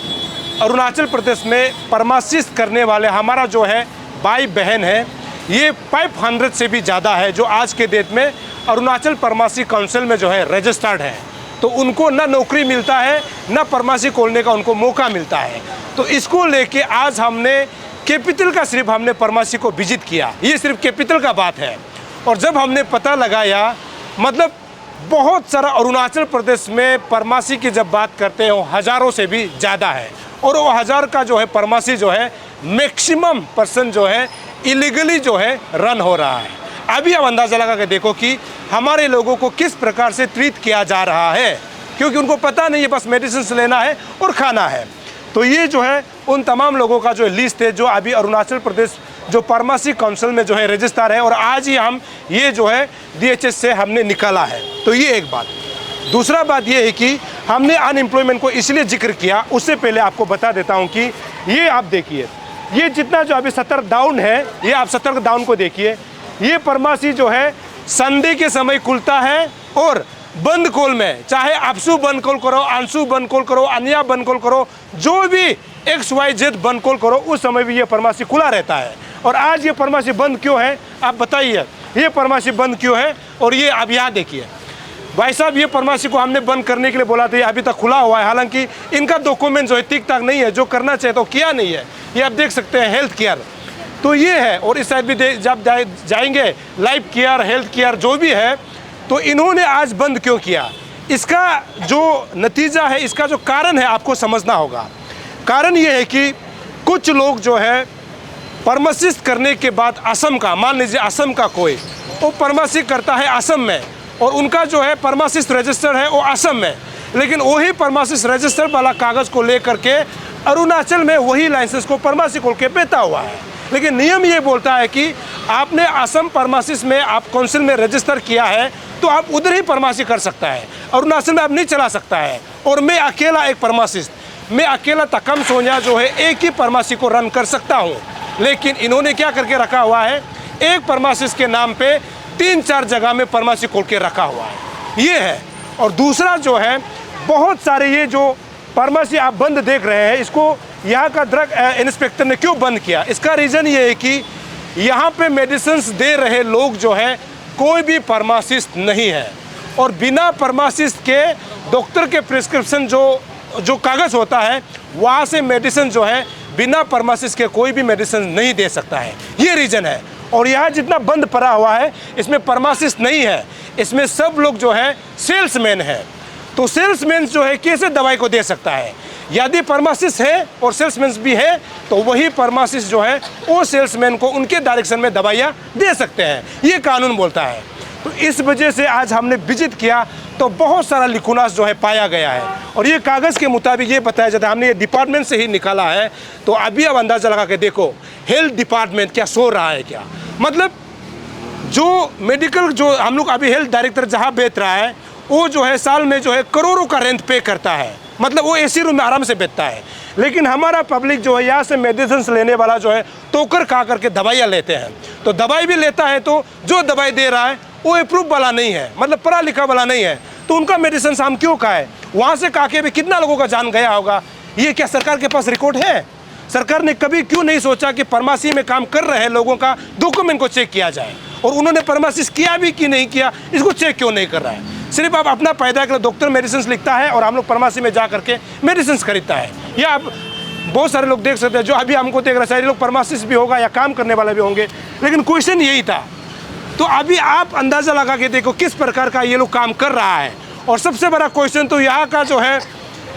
अरुणाचल प्रदेश में फार्मासिस्ट करने वाले हमारा जो है भाई बहन है, ये 500 से भी ज़्यादा है, जो आज के डेट में अरुणाचल फार्मेसी काउंसिल में जो है रजिस्टर्ड है। तो उनको ना नौकरी मिलता है, ना फार्मेसी खोलने का उनको मौका मिलता है। तो इसको लेके आज हमने कैपिटल का सिर्फ हमने फार्मेसी को विजिट किया, ये सिर्फ कैपिटल का बात है। और जब हमने पता लगाया, मतलब बहुत सारा अरुणाचल प्रदेश में फार्मेसी की जब बात करते हैं वो हज़ारों से भी ज़्यादा है। और वो 1000 का जो है फार्मेसी जो है मैक्सिमम % जो है इलीगली जो है रन हो रहा है। अभी आप अंदाज़ा लगा के देखो कि हमारे लोगों को किस प्रकार से ट्रीट किया जा रहा है, क्योंकि उनको पता नहीं है, बस मेडिसिन लेना है और खाना है। तो ये जो है उन तमाम लोगों का जो लिस्ट है जो अभी अरुणाचल प्रदेश जो फार्मेसी काउंसिल में जो है रजिस्टर है, और आज ही हम ये जो है DHS से हमने निकाला है। तो ये एक बात। दूसरा बात ये है कि हमने अनएम्प्लॉयमेंट को इसलिए जिक्र किया, उससे पहले आपको बता देता हूँ कि ये आप देखिए, ये जितना जो अभी 70 डाउन है, ये आप 70 डाउन को देखिए। ये फार्मेसी जो है संडे के समय खुलता है और बंद कॉल में, चाहे आपसू बंद कॉल करो, अंशु बंद कॉल करो, अन्या बंद कॉल करो, जो भी XYZ बंद कॉल करो, उस समय भी ये फार्मेसी खुला रहता है। और आज ये फार्मेसी बंद क्यों है, आप बताइए, ये फार्मेसी बंद क्यों है? और ये अब यहाँ देखिए भाई साहब, ये फार्मेसी को हमने बंद करने के लिए बोला था, ये अभी तक खुला हुआ है। हालांकि इनका डॉक्यूमेंट जो है ठीक ठाक नहीं है, जो करना चाहिए तो किया नहीं है। ये आप देख सकते हैं हेल्थ केयर, तो ये है। और इस साइड भी जब जाएंगे लाइफ केयर, हेल्थ केयर जो भी है, तो इन्होंने आज बंद क्यों किया? इसका जो नतीजा है, इसका जो कारण है, आपको समझना होगा। कारण ये है कि कुछ लोग जो है फार्मासिस्ट करने के बाद असम का, मान लीजिए असम का कोई वो फार्मेसी करता है असम में, और उनका जो है फार्मासिस्ट रजिस्टर है वो असम में, लेकिन वही फार्मासिस्ट रजिस्टर वाला कागज़ को लेकर के अरुणाचल में वही लाइसेंस को फार्मेसी खोल के बेचा हुआ है। लेकिन नियम ये बोलता है कि आपने असम फार्मासिस्ट में आप काउंसिल में रजिस्टर किया है तो आप उधर ही फार्मेसी कर सकता है, अरुणाचल में आप नहीं चला सकता है। और मैं अकेला एक फार्मासिस्ट, मैं अकेला तकम सोनिया जो है एक ही फार्मेसी को रन कर सकता हूँ। लेकिन इन्होंने क्या करके रखा हुआ है, एक फार्मासिस्ट के नाम पे 3-4 जगह में फार्मेसी खोल के रखा हुआ है, ये है। और दूसरा जो है, बहुत सारे ये जो फार्मेसी आप बंद देख रहे हैं, इसको यहाँ का ड्रग इंस्पेक्टर ने क्यों बंद किया? इसका रीज़न ये है कि यहाँ पे मेडिसिन दे रहे लोग जो है कोई भी फार्मासिस्ट नहीं है, और बिना फार्मासिस्ट के डॉक्टर के प्रिस्क्रिप्शन जो कागज़ होता है, वहाँ से मेडिसिन जो है बिना फार्मासिस्ट के कोई भी मेडिसिन नहीं दे सकता है, ये रीज़न है। और यहाँ जितना बंद पड़ा हुआ है, इसमें फार्मासिस्ट नहीं है, इसमें सब लोग जो है सेल्समैन है। तो सेल्समैन जो है कैसे दवाई को दे सकता है? यदि फार्मासिस्ट है और सेल्समैन भी है तो वही फार्मासिस्ट जो है वो सेल्समैन को उनके डायरेक्शन में दवाइयाँ दे सकते हैं, ये कानून बोलता है। तो इस वजह से आज हमने विजिट किया तो बहुत सारा लिकुनास जो है पाया गया है, और ये कागज़ के मुताबिक ये बताया जाता है, हमने ये डिपार्टमेंट से ही निकाला है। तो अभी अब अंदाज़ा लगा के देखो हेल्थ डिपार्टमेंट क्या सो रहा है, क्या मतलब जो मेडिकल जो हम लोग अभी हेल्थ डायरेक्टर जहाँ बेच रहा है, वो जो है साल में जो है करोड़ों का रेंट पे करता है, मतलब वो AC रूम में आराम से बेचता है। लेकिन हमारा पब्लिक जो है यहाँ से मेडिसिन लेने वाला जो है टोकर खा करके दवाइयाँ लेते हैं। तो दवाई भी लेता है तो जो दवाई दे रहा है वो अप्रूव वाला नहीं है, मतलब पढ़ा लिखा वाला नहीं है, तो उनका मेडिसिन हम क्यों खाए? वहाँ से खा के भी कितना लोगों का जान गया होगा, ये क्या सरकार के पास रिकॉर्ड है? सरकार ने कभी क्यों नहीं सोचा कि फार्मेसी में काम कर रहे लोगों का डॉक्यूमेंट को चेक किया जाए, और उन्होंने फार्मासिस्ट किया भी कि नहीं किया, इसको चेक क्यों नहीं कर रहा है? सिर्फ आप अपना फायदा के लिए डॉक्टर मेडिसिन लिखता है और हम लोग फार्मेसी में जा करके मेडिसिन खरीदता है। या आप बहुत सारे लोग देख सकते हैं जो अभी हमको देख रहे हैं, सारे लोग फार्मासिस्ट भी होगा या काम करने वाले भी होंगे, लेकिन क्वेश्चन यही था। तो अभी आप अंदाज़ा लगा के देखो किस प्रकार का ये लोग काम कर रहा है। और सबसे बड़ा क्वेश्चन तो यहाँ का जो है,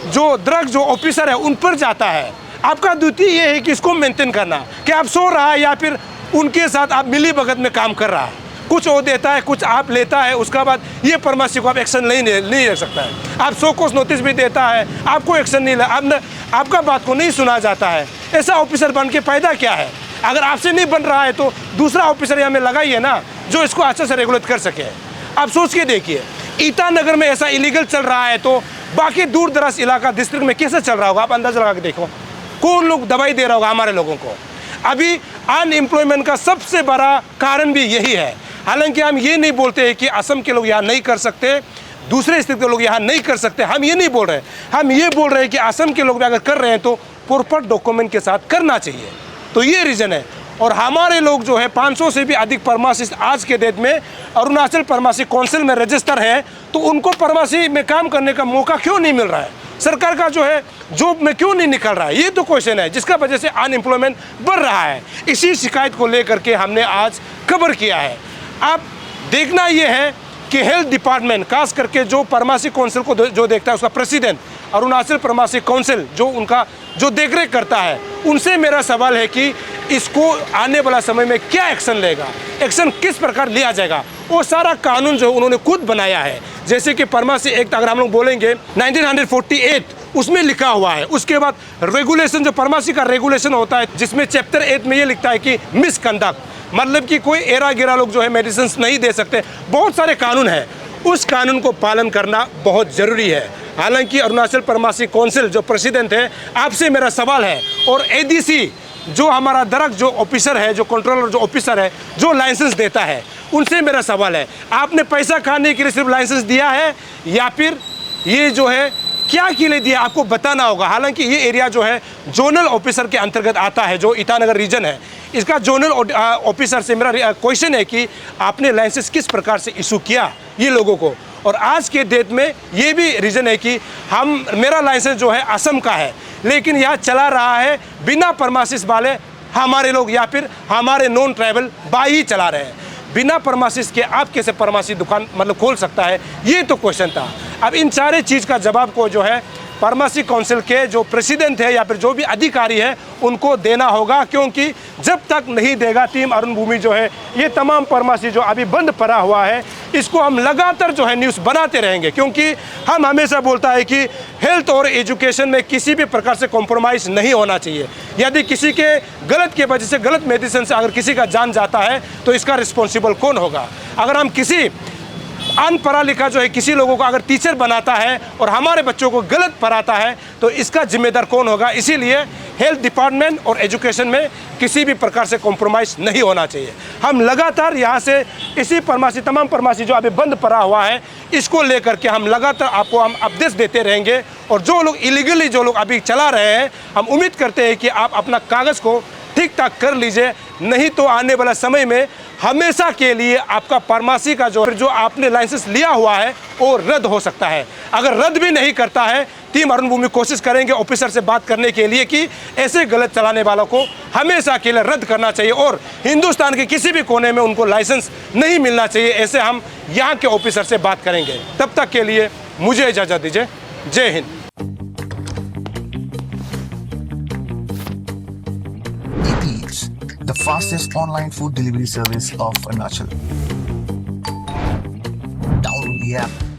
जो ड्रग जो ऑफिसर है उन पर जाता है। आपका ड्यूटी ये है कि इसको मेंटेन करना, कि आप सो रहा है या फिर उनके साथ आप मिली भगत में काम कर रहा है। कुछ वो देता है, कुछ आप लेता है, उसका बाद ये फार्मेसी को आप एक्शन नहीं रख सकता है। आप सो कोस नोटिस भी देता है, आपको एक्शन नहीं आपका बात को नहीं सुना जाता है। ऐसा ऑफिसर बन के फायदा क्या है? अगर आपसे नहीं बन रहा है तो दूसरा ऑफिसर यहाँ में लगाइए ना, जो इसको अच्छे से रेगुलेट कर सके। आप सोच के देखिए, ईटानगर में ऐसा इलीगल चल रहा है तो बाकी दूर दराज इलाका डिस्ट्रिक्ट में कैसे चल रहा होगा? आप अंदाजा लगा के देखो, कौन लोग दवाई दे रहा होगा हमारे लोगों को? अभी अनएम्प्लॉयमेंट का सबसे बड़ा कारण भी यही है। हालांकि हम ये नहीं बोलते हैं कि असम के लोग यहाँ नहीं कर सकते, दूसरे स्टेट के लोग यहाँ नहीं कर सकते, हम ये नहीं बोल रहे। हम ये बोल रहे हैं कि असम के लोग भी अगर कर रहे हैं तो प्रॉपर डॉक्यूमेंट के साथ करना चाहिए। तो ये रीज़न है। और हमारे लोग जो है 500 से भी अधिक फार्मासिस्ट आज के डेट में अरुणाचल फार्मेसी काउंसिल में रजिस्टर है, तो उनको फार्मेसी में काम करने का मौका क्यों नहीं मिल रहा है? सरकार का जो है जॉब में क्यों नहीं निकल रहा है? ये तो क्वेश्चन है, जिसका वजह से अनएम्प्लॉयमेंट बढ़ रहा है। इसी शिकायत को लेकर के हमने आज खबर किया है। अब देखना ये है कि हेल्थ डिपार्टमेंट, खास करके जो फार्मेसी काउंसिल को जो देखता है, उसका प्रेसिडेंट अरुणाचल फार्मेसी काउंसिल जो उनका जो देखरेख करता है, उनसे मेरा सवाल है कि इसको आने वाला समय में क्या एक्शन लेगा, एक्शन किस प्रकार लिया जाएगा। वो सारा कानून जो उन्होंने खुद बनाया है, जैसे कि फार्मेसी एक्ट अगर हम लोग बोलेंगे 1948 उसमें लिखा हुआ है। उसके बाद रेगुलेशन, जो फार्मेसी का रेगुलेशन होता है, जिसमें चैप्टर 8 में ये लिखता है कि मिसकंडक्ट, मतलब कि कोई एरा गिरा लोग जो है मेडिसिन नहीं दे सकते। बहुत सारे कानून हैं, उस कानून को पालन करना बहुत ज़रूरी है। हालांकि अरुणाचल फार्मेसी काउंसिल जो प्रेसिडेंट है, आपसे मेरा सवाल है, और एडीसी जो हमारा ड्रग जो ऑफिसर है, जो कंट्रोलर जो ऑफिसर है, जो लाइसेंस देता है, उनसे मेरा सवाल है, आपने पैसा खाने के लिए सिर्फ लाइसेंस दिया है या फिर ये जो है क्या के लिए दिया, आपको बताना होगा। हालांकि ये एरिया जो है जोनल ऑफिसर के अंतर्गत आता है, जो ईटानगर रीजन है, इसका जोनल ऑफिसर से मेरा क्वेश्चन है कि आपने लाइसेंस किस प्रकार से इशू किया ये लोगों को। और आज के डेट में ये भी रीज़न है कि मेरा लाइसेंस जो है असम का है, लेकिन यहाँ चला रहा है बिना फार्मासिस्ट वाले हमारे लोग या फिर हमारे नॉन ट्राइबल भाई ही चला रहे हैं। बिना फार्मासिस्ट के आप कैसे फार्मेसी दुकान मतलब खोल सकता है, ये तो क्वेश्चन था। अब इन सारे चीज़ का जवाब को जो है फार्मेसी काउंसिल के जो प्रेसिडेंट है या फिर जो भी अधिकारी है उनको देना होगा, क्योंकि जब तक नहीं देगा टीम अरुण भूमि जो है ये तमाम फार्मेसी जो अभी बंद पड़ा हुआ है, इसको हम लगातार जो है न्यूज़ बनाते रहेंगे। क्योंकि हम हमेशा बोलता है कि हेल्थ और एजुकेशन में किसी भी प्रकार से कॉम्प्रोमाइज़ नहीं होना चाहिए। यदि किसी के गलत के वजह से, गलत मेडिसिन से अगर किसी का जान जाता है तो इसका रिस्पॉन्सिबल कौन होगा? अगर हम किसी अनपढ़ा लिखा जो है किसी लोगों को अगर टीचर बनाता है और हमारे बच्चों को गलत पढ़ाता है तो इसका जिम्मेदार कौन होगा? इसीलिए हेल्थ डिपार्टमेंट और एजुकेशन में किसी भी प्रकार से कॉम्प्रोमाइज़ नहीं होना चाहिए। हम लगातार यहाँ से इसी फार्मेसी, तमाम फार्मेसी जो अभी बंद पड़ा हुआ है, इसको लेकर के हम लगातार आपको हम अपडेट्स देते रहेंगे। और जो लोग इलीगली जो लोग अभी चला रहे हैं, हम उम्मीद करते हैं कि आप अपना कागज़ को ठीक ठाक कर लीजिए, नहीं तो आने वाला समय में हमेशा के लिए आपका फार्मेसी का जो आपने लाइसेंस लिया हुआ है वो रद्द हो सकता है। अगर रद्द भी नहीं करता है, टीम अरुण भूमि कोशिश करेंगे ऑफिसर से बात करने के लिए कि ऐसे गलत चलाने वालों को हमेशा के लिए रद्द करना चाहिए और हिंदुस्तान के किसी भी कोने में उनको लाइसेंस नहीं मिलना चाहिए। ऐसे हम यहाँ के ऑफिसर से बात करेंगे। तब तक के लिए मुझे इजाज़त दीजिए। जय Hind. The fastest online food delivery service of Arunachal. Download the app